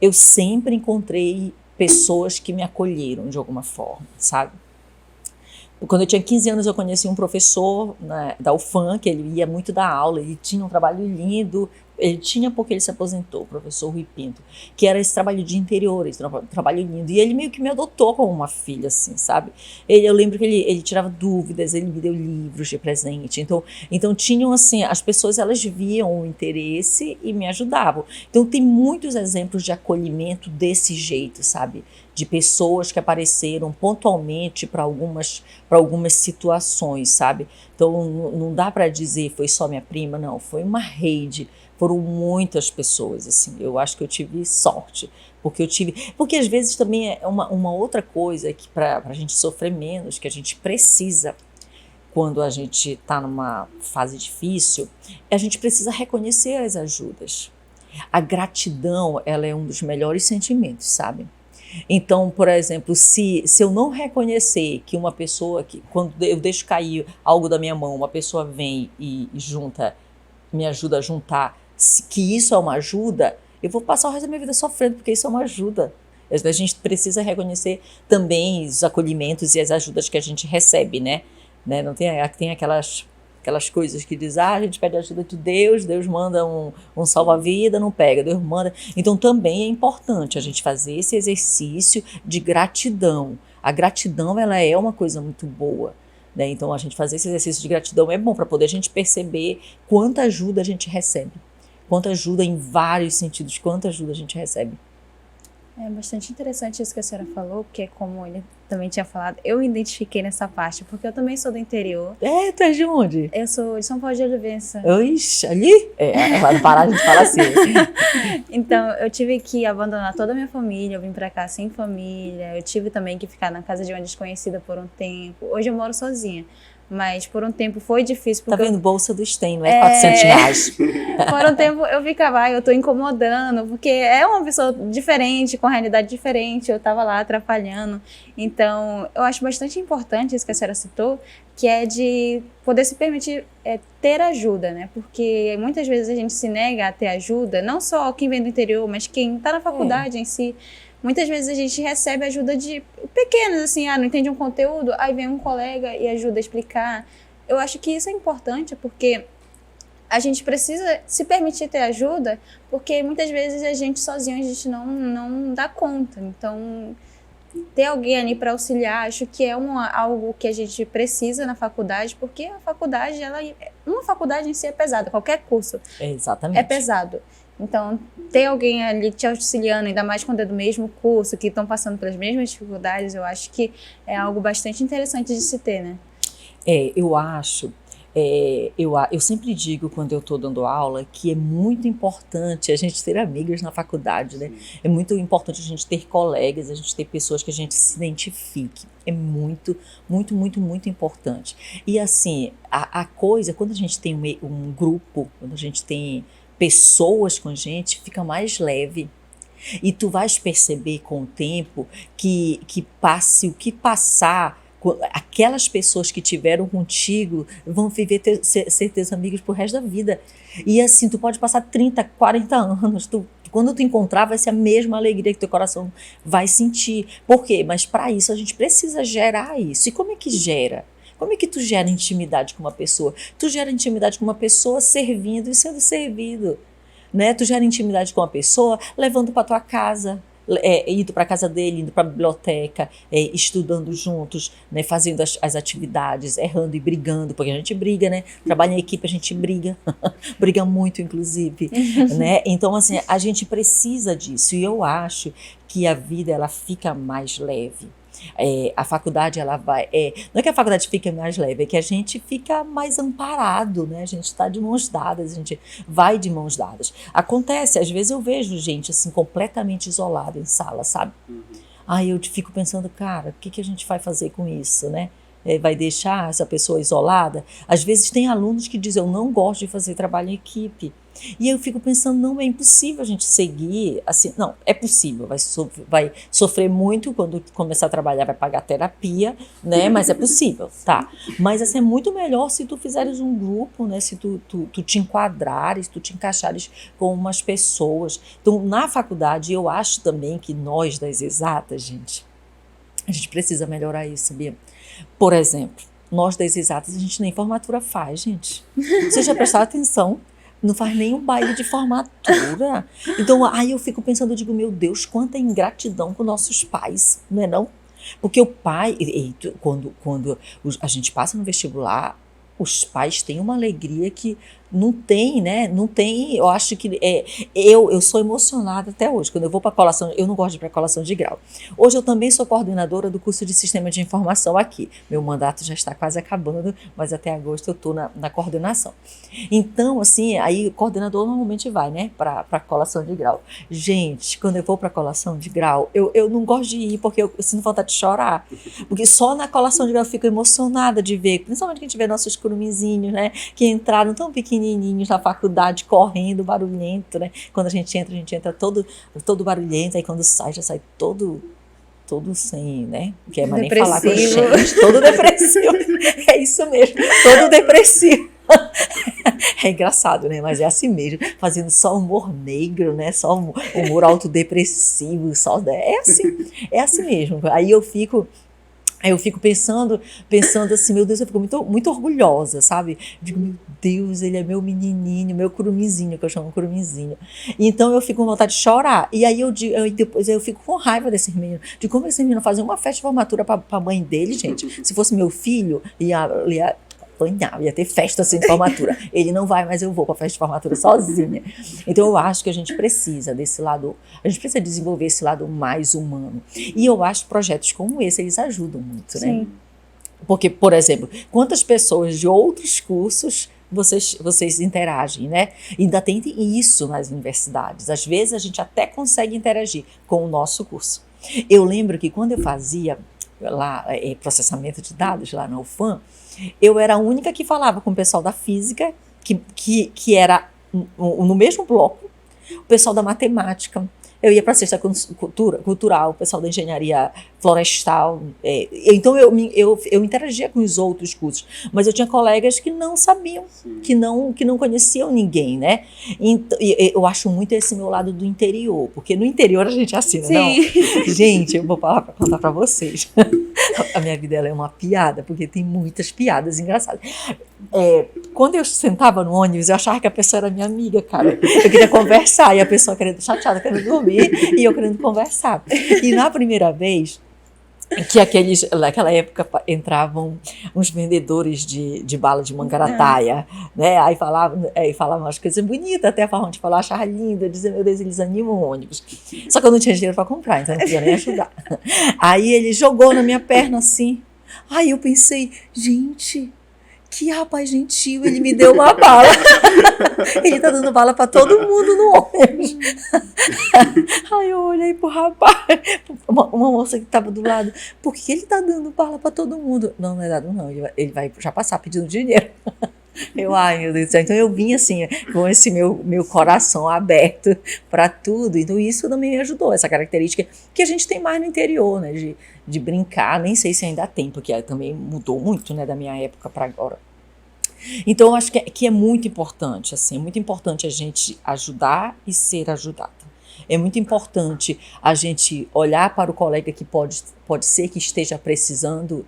eu sempre encontrei pessoas que me acolheram de alguma forma, sabe? Quando eu tinha 15 anos, eu conheci um professor, né, da UFAM, que ele ia muito dar aula, ele tinha um trabalho lindo, ele tinha porque ele se aposentou, o professor Rui Pinto, que era esse trabalho de interiores, um trabalho lindo, e ele meio que me adotou como uma filha, assim, sabe? Eu lembro que ele tirava dúvidas, ele me deu livros de presente, então tinham, assim, as pessoas, elas viam o interesse e me ajudavam. Então tem muitos exemplos de acolhimento desse jeito, sabe? De pessoas que apareceram pontualmente para algumas situações, sabe? Então não dá para dizer foi só minha prima, não, foi uma rede, foram muitas pessoas, assim. Eu acho que eu tive sorte, porque às vezes também é uma outra coisa que para a gente sofrer menos, que a gente precisa quando a gente está numa fase difícil, a gente precisa reconhecer as ajudas. A gratidão, ela é um dos melhores sentimentos, sabe? Então, por exemplo, se eu não reconhecer que uma pessoa, que quando eu deixo cair algo da minha mão, uma pessoa vem e junta, me ajuda a juntar, que isso é uma ajuda, eu vou passar o resto da minha vida sofrendo, porque isso é uma ajuda. A gente precisa reconhecer também os acolhimentos e as ajudas que a gente recebe, né? Não tem aquelas coisas que diz, a gente pede ajuda de Deus, Deus manda um salva-vida, não pega, Deus manda. Então também é importante a gente fazer esse exercício de gratidão. A gratidão, ela é uma coisa muito boa, né? Então a gente fazer esse exercício de gratidão é bom para poder a gente perceber quanta ajuda a gente recebe. Quanta ajuda em vários sentidos, quanta ajuda a gente recebe. É bastante interessante isso que a senhora falou, porque como ele também tinha falado, eu me identifiquei nessa parte, porque eu também sou do interior. Tu é de onde? Eu sou de São Paulo de Olivença. Ixi, ali? Lá no Pará a gente fala assim. Então, eu tive que abandonar toda a minha família, eu vim pra cá sem família, eu tive também que ficar na casa de uma desconhecida por um tempo. Hoje eu moro sozinha. Mas por um tempo foi difícil. Tá vendo? Bolsa do STEM, não é R$400. Por um tempo eu ficava, eu tô incomodando, porque é uma pessoa diferente, com realidade diferente, eu tava lá atrapalhando. Então, eu acho bastante importante isso que a senhora citou, que é de poder se permitir ter ajuda, né? Porque muitas vezes a gente se nega a ter ajuda, não só quem vem do interior, mas quem tá na faculdade em si. Muitas vezes a gente recebe ajuda de pequenos, assim, não entende um conteúdo, aí vem um colega e ajuda a explicar. Eu acho que isso é importante, porque a gente precisa se permitir ter ajuda, porque muitas vezes a gente sozinho, a gente não dá conta. Então, ter alguém ali para auxiliar, acho que é algo que a gente precisa na faculdade, porque a faculdade, uma faculdade em si é pesada, qualquer curso Exatamente. é pesado. Então, ter alguém ali te auxiliando, ainda mais quando é do mesmo curso, que estão passando pelas mesmas dificuldades, eu acho que é algo bastante interessante de se ter, né? Eu acho, eu sempre digo quando eu estou dando aula que é muito importante a gente ter amigas na faculdade, né? É muito importante a gente ter colegas, a gente ter pessoas que a gente se identifique. É muito, muito, muito, muito importante. E assim, a coisa, quando a gente tem um grupo, quando a gente tem pessoas com a gente, fica mais leve. E tu vais perceber com o tempo que passe o que passar, aquelas pessoas que tiveram contigo vão viver ser teus amigos pro resto da vida. E assim, tu pode passar 30, 40 anos, quando tu encontrar vai ser a mesma alegria que teu coração vai sentir. Por quê? Mas para isso a gente precisa gerar isso. E como é que gera? Como é que tu gera intimidade com uma pessoa? Tu gera intimidade com uma pessoa servindo e sendo servido, né? Tu gera intimidade com uma pessoa levando para tua casa, indo para a casa dele, indo para a biblioteca, estudando juntos, né? Fazendo as atividades, errando e brigando, porque a gente briga, né? Trabalha em equipe, a gente briga, briga muito, inclusive, né? Então, assim, a gente precisa disso, e eu acho que a vida, ela fica mais leve. A faculdade, ela vai... não é que a faculdade fique mais leve, é que a gente fica mais amparado, né? A gente está de mãos dadas, a gente vai de mãos dadas. Acontece, às vezes eu vejo gente assim, completamente isolada em sala, sabe? Aí eu fico pensando, cara, o que a gente vai fazer com isso, né? Vai deixar essa pessoa isolada? Às vezes tem alunos que dizem, eu não gosto de fazer trabalho em equipe. E eu fico pensando, não, é impossível a gente seguir assim. Não, é possível, vai sofrer muito quando começar a trabalhar, vai pagar terapia, né? Mas é possível, tá? Mas assim, é muito melhor se tu fizeres um grupo, né? Se tu te enquadrares, tu te encaixares com umas pessoas. Então, na faculdade, eu acho também que nós das exatas, gente, a gente precisa melhorar isso, sabia? Por exemplo, nós das exatas, a gente nem formatura faz, gente. Vocês já prestaram atenção? Não faz nem um baile de formatura. Então, aí eu fico pensando, eu digo, meu Deus, quanta ingratidão com nossos pais, não é não? Porque o pai, quando a gente passa no vestibular, os pais têm uma alegria que não tem, né? Não tem, eu acho que eu sou emocionada até hoje. Quando eu vou para colação, eu não gosto de ir para colação de grau. Hoje eu também sou coordenadora do curso de Sistema de Informação aqui. Meu mandato já está quase acabando, mas até agosto eu estou na coordenação. Então, assim, aí o coordenador normalmente vai, né, para colação de grau. Gente, quando eu vou para colação de grau, eu não gosto de ir porque eu sinto vontade de chorar. Porque só na colação de grau eu fico emocionada de ver, principalmente que a gente vê nossos curumizinhos, né, que entraram tão pequenininhos na faculdade, correndo, barulhento, né? Quando a gente entra todo barulhento, aí quando sai, já sai todo sem, né? Não quer mais nem falar com a gente, todo depressivo. É isso mesmo, todo depressivo. É engraçado, né? Mas é assim mesmo, fazendo só humor negro, né? Só humor autodepressivo, é assim mesmo. Aí eu fico pensando assim, meu Deus, eu fico muito, muito orgulhosa, sabe? Digo, meu Deus, ele é meu menininho, meu curumizinho, que eu chamo curumizinho. Então eu fico com vontade de chorar. E aí depois eu fico com raiva desses meninos. De como esse menino fazer uma festa de formatura pra mãe dele, gente. Se fosse meu filho, ia ter festa assim de formatura. Ele não vai, mas eu vou pra festa de formatura sozinha. Então eu acho que a gente precisa desse lado, a gente precisa desenvolver esse lado mais humano. E eu acho que projetos como esse, eles ajudam muito, né? Sim. Porque, por exemplo, quantas pessoas de outros cursos vocês interagem, né? Ainda tem isso nas universidades. Às vezes a gente até consegue interagir com o nosso curso. Eu lembro que quando eu fazia lá processamento de dados lá na UFAM, eu era a única que falava com o pessoal da física, que era no mesmo bloco, o pessoal da matemática. Eu ia para a ciência cultural, o pessoal da engenharia florestal. Então eu interagia com os outros cursos, mas eu tinha colegas que não sabiam, que não conheciam ninguém, né? Então, eu acho muito esse meu lado do interior, porque no interior a gente assina, não? Gente, eu vou falar para contar para vocês. A minha vida ela é uma piada, porque tem muitas piadas engraçadas. Quando eu sentava no ônibus, eu achava que a pessoa era minha amiga, cara. Eu queria conversar, e a pessoa chateada, querendo dormir, e eu querendo conversar. E na primeira vez, que naquela época entravam uns vendedores de bala de mangarataia, né? Aí falavam umas coisas bonitas, até a forma de falar, achava linda, dizer, meu Deus, eles animam o ônibus. Só que eu não tinha dinheiro para comprar, então eu não podia nem ajudar. Aí ele jogou na minha perna assim. Aí eu pensei, gente, que rapaz gentil, ele me deu uma bala. Ele tá dando bala pra todo mundo no ônibus. Aí eu olhei pro rapaz, uma moça que tava do lado, por que ele tá dando bala pra todo mundo? Não é dado não, ele vai já passar pedindo dinheiro. Ai meu Deus do céu, então eu vim assim, com esse meu coração aberto para tudo, então isso também me ajudou, essa característica que a gente tem mais no interior, né, de brincar, nem sei se ainda tem, porque também mudou muito, né, da minha época para agora. Então eu acho que é muito importante, assim, é muito importante a gente ajudar e ser ajudado. É muito importante a gente olhar para o colega que pode ser que esteja precisando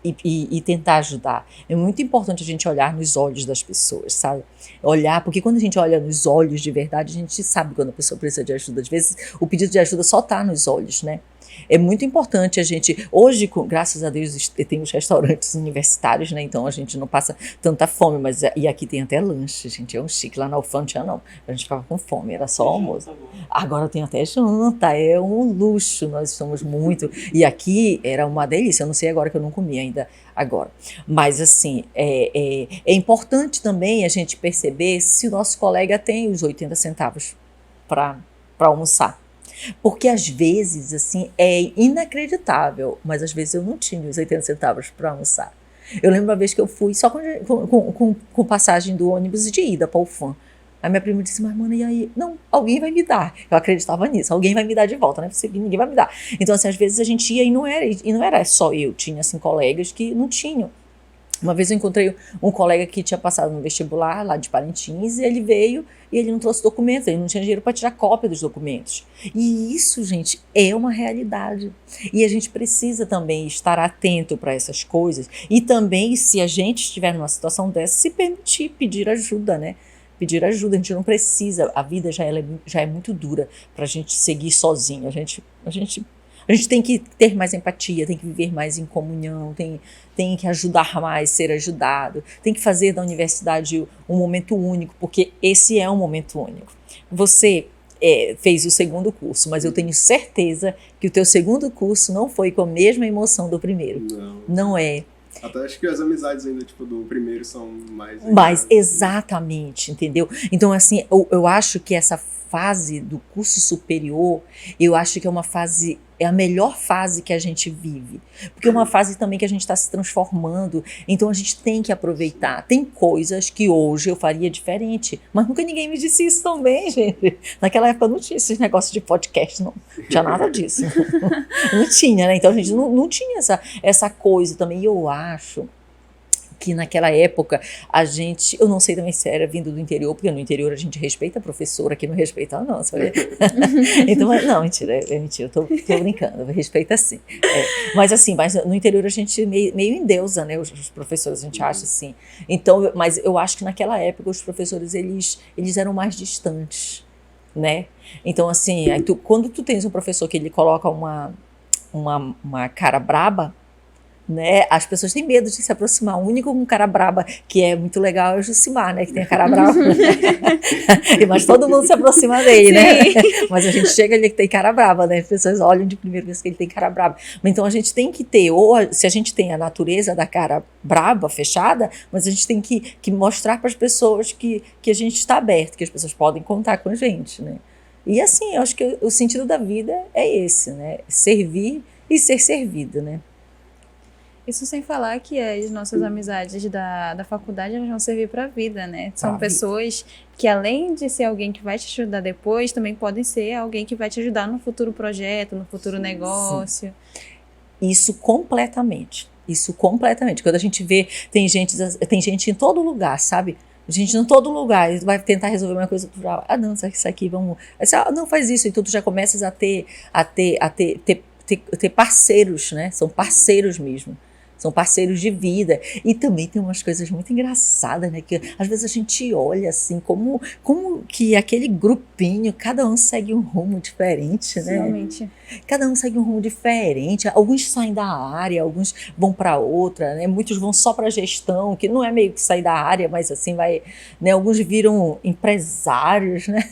e tentar ajudar. É muito importante a gente olhar nos olhos das pessoas, sabe? Olhar, porque quando a gente olha nos olhos de verdade, a gente sabe quando a pessoa precisa de ajuda. Às vezes o pedido de ajuda só está nos olhos, né? É muito importante a gente, hoje, graças a Deus, tem os restaurantes universitários, né? Então a gente não passa tanta fome, e aqui tem até lanche, gente, é um chique. Lá na UFAM não tinha não, a gente ficava com fome, era só almoço. Agora tem até janta, é um luxo, nós estamos muito, e aqui era uma delícia, eu não sei agora que eu não comi ainda agora. Mas assim, é importante também a gente perceber se o nosso colega tem os 80 centavos para almoçar. Porque às vezes, assim, é inacreditável, mas às vezes eu não tinha os 80 centavos para almoçar. Eu lembro uma vez que eu fui só com passagem do ônibus de ida para o UFAM. Aí minha prima disse, mas mano, e aí? Não, alguém vai me dar. Eu acreditava nisso, alguém vai me dar de volta, né? Ninguém vai me dar. Então, assim, às vezes a gente ia e não era só eu, tinha, assim, colegas que não tinham. Uma vez eu encontrei um colega que tinha passado no vestibular lá de Parintins e ele veio e ele não trouxe documentos, ele não tinha dinheiro para tirar cópia dos documentos. E isso, gente, é uma realidade. E a gente precisa também estar atento para essas coisas e também, se a gente estiver numa situação dessa, se permitir pedir ajuda, né? Pedir ajuda, a gente não precisa, a vida já é muito dura para a gente seguir sozinho, a gente tem que ter mais empatia, tem que viver mais em comunhão, tem que ajudar mais, ser ajudado, tem que fazer da universidade um momento único, porque esse é um momento único. Você fez o segundo curso, mas eu tenho certeza que o teu segundo curso não foi com a mesma emoção do primeiro. Não é. Até acho que as amizades ainda, tipo, do primeiro são mais... Mas, exatamente, entendeu? Então, assim, eu acho que essa fase do curso superior, eu acho que é uma fase, é a melhor fase que a gente vive. Porque é uma fase também que a gente está se transformando, então a gente tem que aproveitar. Tem coisas que hoje eu faria diferente, mas nunca ninguém me disse isso também, gente. Naquela época não tinha esses negócios de podcast, não tinha nada disso. Não tinha, né? Então a gente não tinha essa coisa também. E eu acho que naquela época eu não sei também se era vindo do interior, porque no interior a gente respeita a professora, aqui não respeita não, sabe? Então, não, mentira, eu tô brincando, respeita sim. Mas assim, no interior a gente meio endeusa, né, os professores, a gente acha assim. Então, mas eu acho que naquela época os professores, eles eram mais distantes, né? Então, assim, quando tu tens um professor que ele coloca uma cara braba, né? As pessoas têm medo de se aproximar. O único com cara braba que é muito legal é o Jucimar, né? Que tem a cara braba. Mas todo mundo se aproxima dele, né? Mas a gente chega ali que tem cara braba, né? As pessoas olham de primeira vez que ele tem cara braba. Então a gente tem que ter, ou se a gente tem a natureza da cara braba, fechada, mas a gente tem que mostrar para as pessoas que a gente está aberto, que as pessoas podem contar com a gente, né? E assim, eu acho que o sentido da vida é esse, né? Servir e ser servido, né? Isso sem falar que as nossas amizades da faculdade, elas vão servir para a vida, né? São pessoas que, além de ser alguém que vai te ajudar depois, também podem ser alguém que vai te ajudar no futuro projeto, no futuro negócio. Isso completamente. Quando a gente vê, tem gente em todo lugar, sabe? Gente em todo lugar, vai tentar resolver uma coisa plural. Ah, não, isso aqui, vamos... não, faz isso. Então tu já começas a ter parceiros, né? São parceiros mesmo. São parceiros de vida. E também tem umas coisas muito engraçadas, né? Que às vezes a gente olha assim, como que aquele grupinho, cada um segue um rumo diferente, né? Realmente. Cada um segue um rumo diferente. Alguns saem da área, alguns vão para outra, né? Muitos vão só para gestão, que não é meio que sair da área, mas assim vai, né? Alguns viram empresários, né?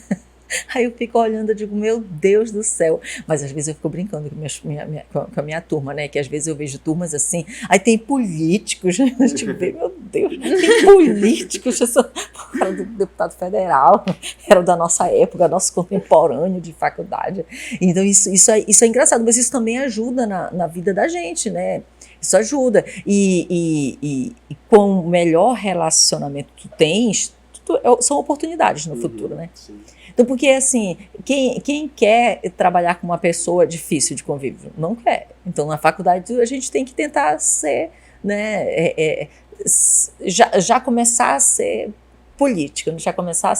Aí eu fico olhando e digo, meu Deus do céu. Mas às vezes eu fico brincando com a minha turma, né? Que às vezes eu vejo turmas assim, aí tem políticos, né? Tipo, meu Deus, tem políticos. Eu sou cara do deputado federal, era da nossa época, nosso contemporâneo de faculdade. Então isso é engraçado, mas isso também ajuda na vida da gente, né? Isso ajuda. E com o melhor relacionamento que tu tens, são oportunidades no futuro, né? Sim. Então, porque assim, quem quer trabalhar com uma pessoa difícil de convívio? Não quer. Então, na faculdade, a gente tem que tentar ser, né, já começar a ser política, já começar a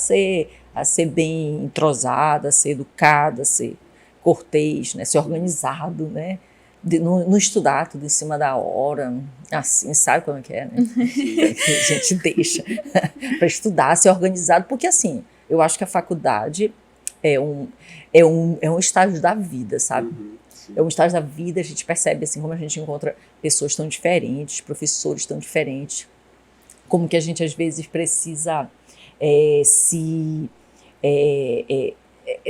ser bem entrosada, a ser educada, a ser cortês, né, ser organizado, né? Não estudar tudo em cima da hora, assim, sabe como é que é, né? A gente deixa para estudar, ser organizado, porque assim, eu acho que a faculdade é um estágio da vida, sabe? É um estágio da vida, a gente percebe assim, como a gente encontra pessoas tão diferentes, professores tão diferentes, como que a gente às vezes precisa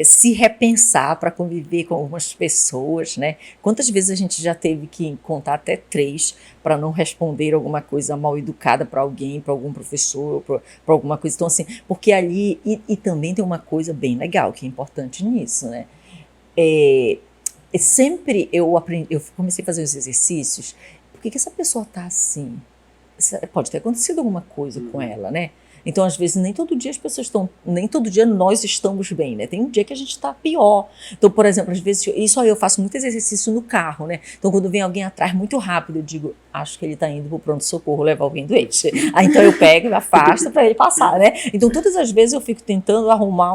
se repensar para conviver com algumas pessoas, né? Quantas vezes a gente já teve que contar até 3 para não responder alguma coisa mal educada para alguém, para algum professor, para alguma coisa. Então, assim, porque ali... E também tem uma coisa bem legal, que é importante nisso, né? Sempre eu comecei a fazer os exercícios. Por que essa pessoa está assim? Pode ter acontecido alguma coisa com ela, né? Então, às vezes, nem todo dia as pessoas estão, nem todo dia nós estamos bem, né? Tem um dia que a gente está pior. Então, por exemplo, às vezes, isso aí eu faço muito exercício no carro, né? Então, quando vem alguém atrás muito rápido, eu digo, acho que ele está indo para o pronto-socorro levar alguém doente. Aí então eu pego e afasto para ele passar, né? Então todas as vezes eu fico tentando arrumar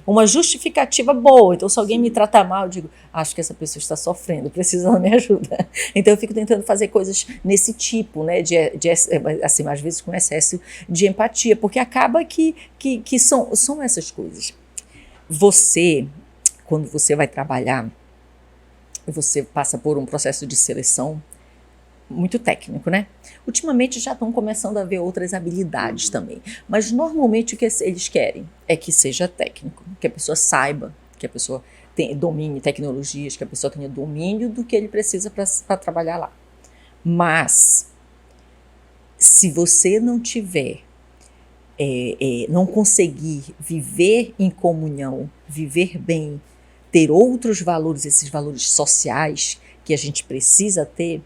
uma justificativa boa. Então se alguém me trata mal, eu digo, acho que essa pessoa está sofrendo, precisa da minha ajuda. Então eu fico tentando fazer coisas nesse tipo, né? Assim, às vezes com excesso de empatia, porque acaba que são essas coisas. Você, quando você vai trabalhar, você passa por um processo de seleção muito técnico, né? Ultimamente já estão começando a ver outras habilidades também, mas normalmente o que eles querem é que seja técnico, que a pessoa saiba, que a pessoa domine tecnologias, que a pessoa tenha domínio do que ele precisa para trabalhar lá. Mas, se você não tiver, não conseguir viver em comunhão, viver bem, ter outros valores, esses valores sociais que a gente precisa ter,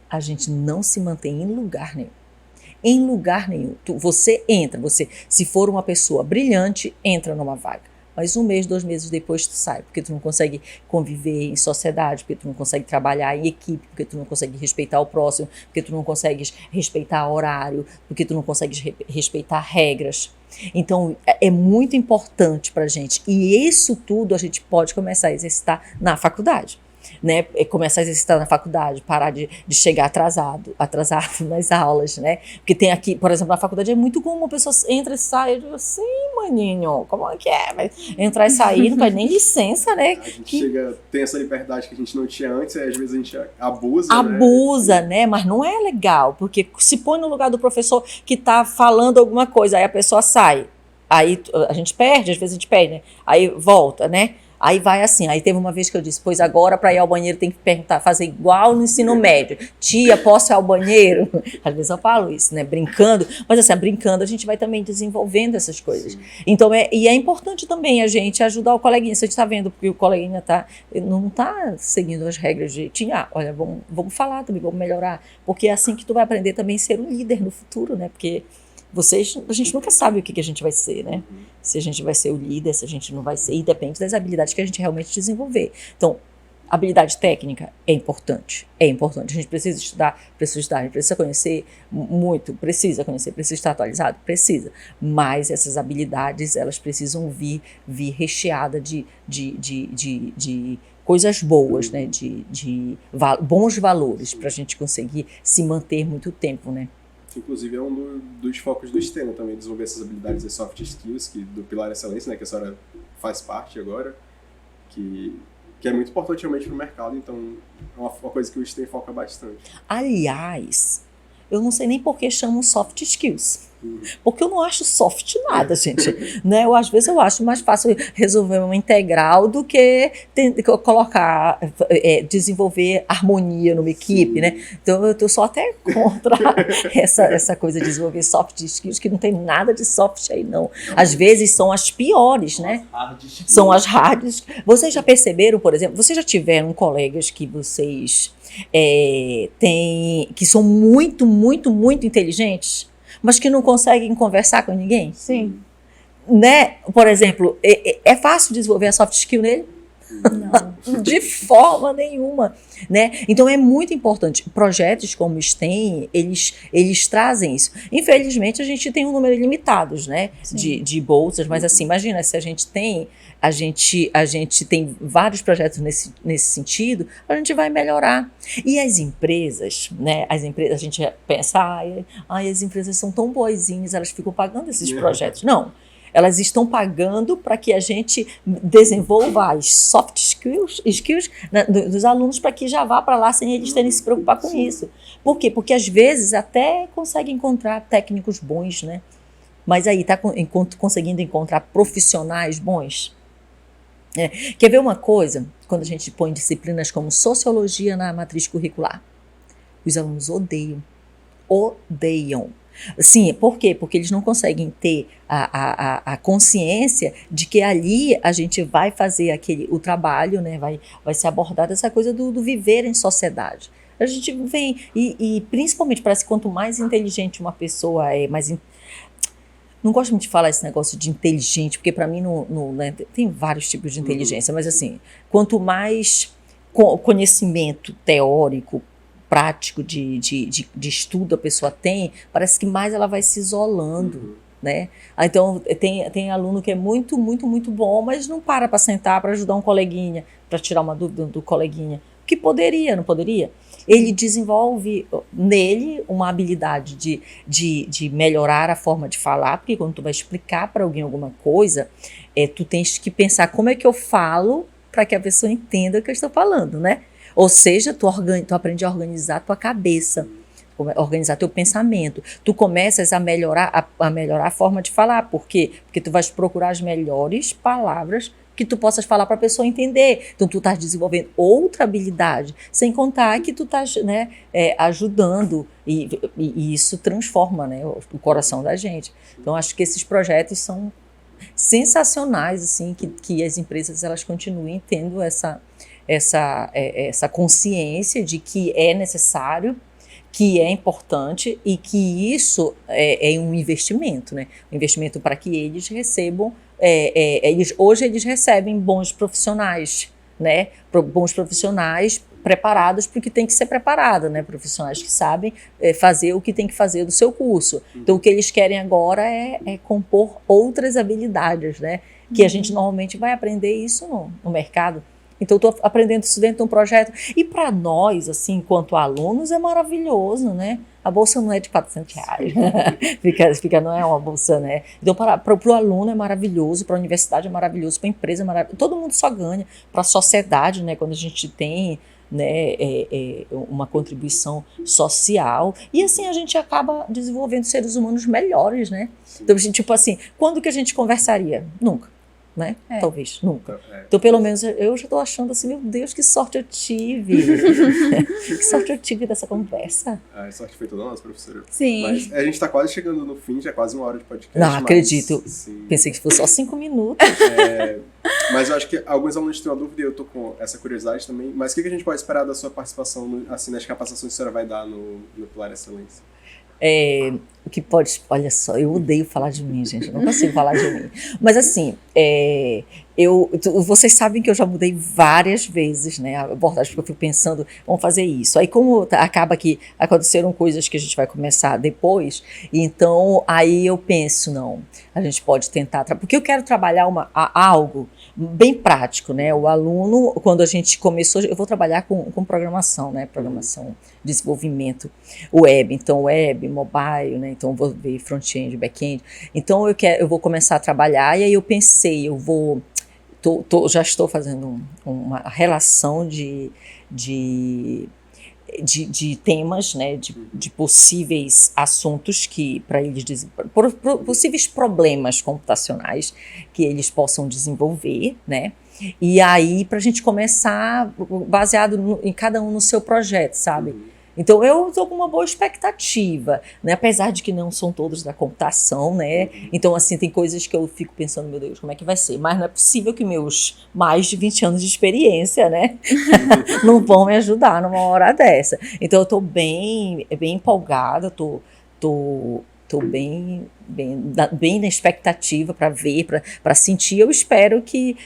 a gente não se mantém em lugar nenhum. Em lugar nenhum. Você entra, se for uma pessoa brilhante, entra numa vaga. Mas 1 mês, 2 meses depois tu sai, porque tu não consegue conviver em sociedade, porque tu não consegue trabalhar em equipe, porque tu não consegue respeitar o próximo, porque tu não consegues respeitar horário, porque tu não consegues respeitar regras. Então, é muito importante pra gente. E isso tudo a gente pode começar a exercitar na faculdade. Né, começar a exercitar na faculdade, parar de chegar atrasado nas aulas, né? Porque tem aqui, por exemplo, na faculdade é muito comum, a pessoa entra e sai, eu digo assim, maninho, como é que é? Vai entrar e sair, não pede nem licença, né? A gente tem essa liberdade que a gente não tinha antes, e às vezes a gente abusa, né? Mas não é legal, porque se põe no lugar do professor que tá falando alguma coisa, aí a pessoa sai, aí a gente perde, às vezes a gente perde, né? Aí volta, né? Aí vai assim, aí teve uma vez que eu disse, pois agora para ir ao banheiro tem que perguntar, fazer igual no ensino médio. Tia, posso ir ao banheiro? Às vezes eu falo isso, né, brincando, mas assim, brincando a gente vai também desenvolvendo essas coisas. Então, e é importante também a gente ajudar o coleguinha, você está vendo, porque o coleguinha não está seguindo as regras de, olha, vamos falar também, vamos melhorar, porque é assim que tu vai aprender também a ser um líder no futuro, né, porque a gente nunca sabe o que a gente vai ser, né? Se a gente vai ser o líder, se a gente não vai ser, e depende das habilidades que a gente realmente desenvolver. Então, habilidade técnica é importante. A gente precisa estudar, a gente precisa conhecer muito, precisa estar atualizado, precisa. Mas essas habilidades, elas precisam vir recheada de coisas boas, né? De bons valores para a gente conseguir se manter muito tempo, né? Inclusive é um dos focos do Steno também, desenvolver essas habilidades e soft skills, do Pilar Excelência, né, que a senhora faz parte agora, que é muito importante realmente para o mercado, então é uma coisa que o Steno foca bastante. Aliás, eu não sei nem por que chamam soft skills. Porque eu não acho soft nada, gente. Né? Às vezes eu acho mais fácil resolver uma integral do que colocar, desenvolver harmonia numa equipe, né? Então eu estou só até contra essa coisa de desenvolver soft skills, que não tem nada de soft aí, não. Às vezes são as piores, né? São as hard. Vocês já perceberam, por exemplo, vocês já tiveram colegas que vocês que são muito, muito, muito inteligentes, mas que não conseguem conversar com ninguém? Sim. Né? Por exemplo, é fácil desenvolver a soft skill nele? Não. De forma nenhuma. Né? Então é muito importante. Projetos como o STEM, eles trazem isso. Infelizmente, a gente tem um número limitado, né? de bolsas, mas assim, imagina, se a gente tem vários projetos nesse sentido, a gente vai melhorar. E as empresas, né? A gente pensa, as empresas são tão boazinhas, elas ficam pagando esses projetos. Não. Elas estão pagando para que a gente desenvolva as soft skills né, dos alunos, para que já vá para lá sem eles terem que se preocupar com isso. Por quê? Porque às vezes até consegue encontrar técnicos bons, né? Mas aí está conseguindo encontrar profissionais bons? Quer ver uma coisa? Quando a gente põe disciplinas como sociologia na matriz curricular, os alunos odeiam. Sim, por quê? Porque eles não conseguem ter a consciência de que ali a gente vai fazer o trabalho, né? Vai ser abordada essa coisa do viver em sociedade. A gente vem, e principalmente parece que quanto mais inteligente uma pessoa é, não gosto muito de falar esse negócio de inteligente, porque para mim né, tem vários tipos de inteligência, mas assim, quanto mais conhecimento teórico, prático de estudo a pessoa tem, parece que mais ela vai se isolando, né? Então, tem aluno que é muito, muito, muito bom, mas não para sentar para ajudar um coleguinha, para tirar uma dúvida do coleguinha. Que poderia, não poderia? Ele desenvolve nele uma habilidade de melhorar a forma de falar, porque quando tu vai explicar para alguém alguma coisa, tu tens que pensar como é que eu falo para que a pessoa entenda o que eu estou falando, né? Ou seja, tu aprende a organizar a tua cabeça, organizar teu pensamento. Tu começas a melhorar a forma de falar. Por quê? Porque tu vais procurar as melhores palavras que tu possas falar para a pessoa entender. Então, tu estás desenvolvendo outra habilidade, sem contar que tu estás, né, ajudando, e isso transforma, né, o coração da gente. Então, acho que esses projetos são sensacionais, assim, que as empresas elas continuem tendo essa consciência de que é necessário, que é importante e que isso é um investimento, né? Um investimento para que eles recebam, hoje eles recebem bons profissionais, né? Bons profissionais preparados porque tem que ser preparado, né? Profissionais que sabem fazer o que tem que fazer do seu curso. Então, o que eles querem agora é compor outras habilidades, né? Que a gente normalmente vai aprender isso no mercado. Então, eu estou aprendendo isso dentro de um projeto. E para nós, assim, enquanto alunos, é maravilhoso, né? A bolsa não é de R$400. Não é uma bolsa, né? Então, para o aluno é maravilhoso, para a universidade é maravilhoso, para a empresa é maravilhoso. Todo mundo só ganha. Para a sociedade, né? Quando a gente tem, né, uma contribuição social. E assim a gente acaba desenvolvendo seres humanos melhores, né? Então, tipo assim, quando que a gente conversaria? Nunca. Né? Talvez, nunca. Então, pelo menos, eu já estou achando assim, meu Deus, que sorte eu tive. Que sorte eu tive dessa conversa. A sorte foi toda nossa, professora. Sim. Mas a gente está quase chegando no fim, já é quase 1 hora de podcast. Não, acredito. Sim. Pensei que fosse só 5 minutos. Mas eu acho que alguns alunos têm uma dúvida e eu estou com essa curiosidade também. Mas o que a gente pode esperar da sua participação assim, nas capacitações que a senhora vai dar no Pilar Excelência? O que pode... Olha só, eu odeio falar de mim, gente. Eu não consigo falar de mim. Mas assim, vocês sabem que eu já mudei várias vezes, né, a abordagem, porque eu fico pensando, vamos fazer isso. Aí como acaba que aconteceram coisas que a gente vai começar depois, então aí eu penso, não, a gente pode tentar... Porque eu quero trabalhar algo bem prático, né? O aluno, quando a gente começou, eu vou trabalhar com programação, né? Programação, desenvolvimento web, então web, mobile, né? Então vou ver front-end, back-end. Então eu vou começar a trabalhar e aí eu pensei, já estou fazendo uma relação de temas, né, de possíveis assuntos que para eles possíveis problemas computacionais que eles possam desenvolver, né? E aí para a gente começar baseado em cada um no seu projeto, sabe? Então eu estou com uma boa expectativa, né? Apesar de que não são todos da computação, né? Então assim, tem coisas que eu fico pensando, meu Deus, como é que vai ser? Mas não é possível que meus mais de 20 anos de experiência, né? Não vão me ajudar numa hora dessa. Então eu estou bem empolgada, estou bem na expectativa para ver, para sentir. Eu espero que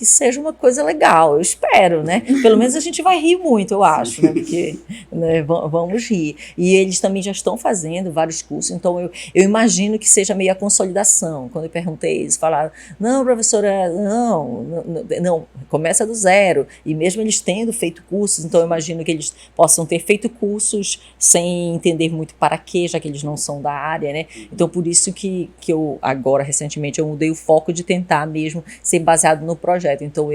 seja uma coisa legal, eu espero, né? Pelo menos a gente vai rir muito, eu acho, né? Porque, né, vamos rir. E eles também já estão fazendo vários cursos, então eu imagino que seja meio a consolidação. Quando eu perguntei, eles falaram, não, professora, não, começa do zero. E mesmo eles tendo feito cursos, então eu imagino que eles possam ter feito cursos sem entender muito para quê, já que eles não são da área, né? Então, por isso que eu, agora, recentemente, eu mudei o foco de tentar mesmo ser baseado no projeto. Então,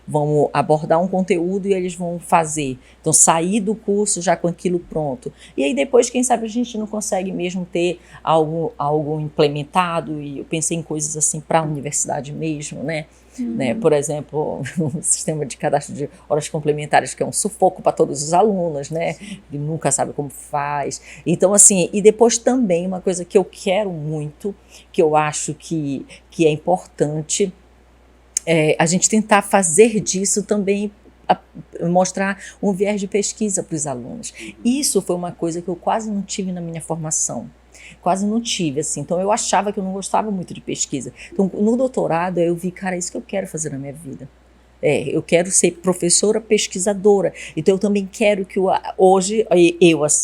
vamos abordar um conteúdo e eles vão fazer. Então, sair do curso já com aquilo pronto. E aí, depois, quem sabe, a gente não consegue mesmo ter algo implementado. E eu pensei em coisas assim para a universidade mesmo, né? Né? Por exemplo, um sistema de cadastro de horas complementares que é um sufoco para todos os alunos, né? E nunca sabe como faz. Então, assim, e depois também uma coisa que eu quero muito, que eu acho que é importante, a gente tentar fazer disso também, mostrar um viés de pesquisa para os alunos. Isso foi uma coisa que eu quase não tive na minha formação. Quase não tive, assim. Então, eu achava que eu não gostava muito de pesquisa. Então, no doutorado, eu vi, cara, é isso que eu quero fazer na minha vida. Eu quero ser professora pesquisadora. Então, eu também quero que hoje,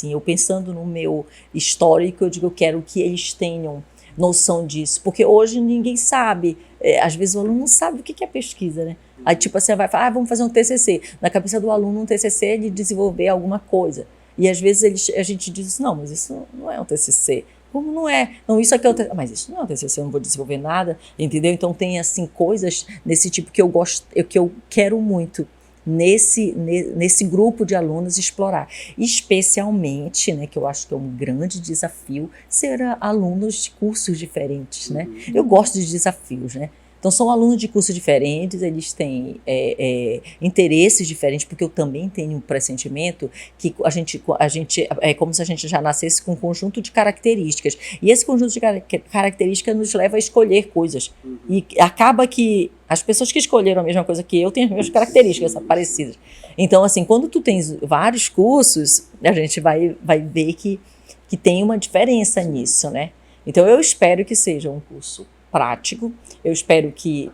eu pensando no meu histórico, eu digo, eu quero que eles tenham noção disso. Porque hoje ninguém sabe. Às vezes o aluno não sabe o que é pesquisa, né? Aí, tipo, você vai falar, vamos fazer um TCC. Na cabeça do aluno, um TCC é de desenvolver alguma coisa. E às vezes a gente diz, não, mas isso não é um TCC. Como não é? Não, isso aqui é um TCC. Mas isso não é um TCC, eu não vou desenvolver nada, entendeu? Então tem, assim, coisas nesse tipo que eu gosto, que eu quero muito nesse grupo de alunos explorar. Especialmente, né, que eu acho que é um grande desafio, ser alunos de cursos diferentes, né? Eu gosto de desafios, né? Então, são alunos de cursos diferentes, eles têm interesses diferentes, porque eu também tenho um pressentimento que a gente é como se a gente já nascesse com um conjunto de características. E esse conjunto de características nos leva a escolher coisas. E acaba que as pessoas que escolheram a mesma coisa que eu têm as mesmas características parecidas. Então, assim, quando tu tens vários cursos, a gente vai ver que tem uma diferença nisso, né? Então, eu espero que seja um curso prático. Eu espero que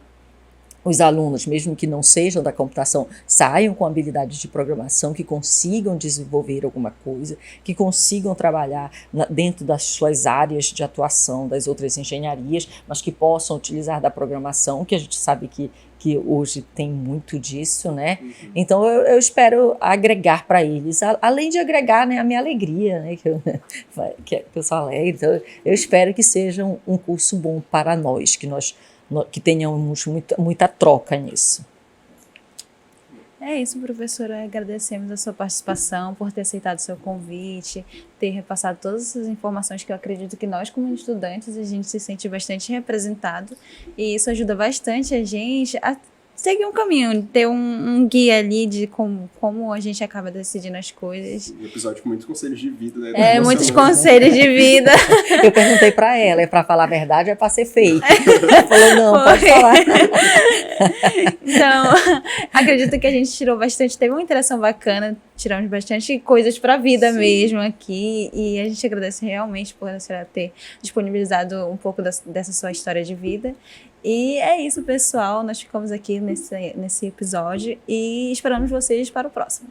os alunos, mesmo que não sejam da computação, saiam com habilidades de programação, que consigam desenvolver alguma coisa, que consigam trabalhar dentro das suas áreas de atuação, das outras engenharias, mas que possam utilizar da programação, que a gente sabe que hoje tem muito disso, né? Então, eu espero agregar para eles, além de agregar, né, a minha alegria, né, que eu sou alegre. Então, eu espero que seja um curso bom para nós, que tenhamos muita troca nisso. É isso, professora. Agradecemos a sua participação, por ter aceitado o seu convite, ter repassado todas essas informações que eu acredito que nós, como estudantes, a gente se sente bastante representado. E isso ajuda bastante a gente a seguir um caminho, ter um guia ali de como a gente acaba decidindo as coisas. Um episódio com muitos conselhos de vida, né? Muitos conselhos de vida. Eu perguntei para ela, é para falar a verdade ou é para ser fake? Ela falou, não, pode falar. Então, acredito que a gente tirou bastante, teve uma interação bacana, tiramos bastante coisas para a vida mesmo aqui, e a gente agradece realmente por a senhora ter disponibilizado um pouco dessa sua história de vida. E é isso, pessoal, nós ficamos aqui nesse episódio e esperamos vocês para o próximo.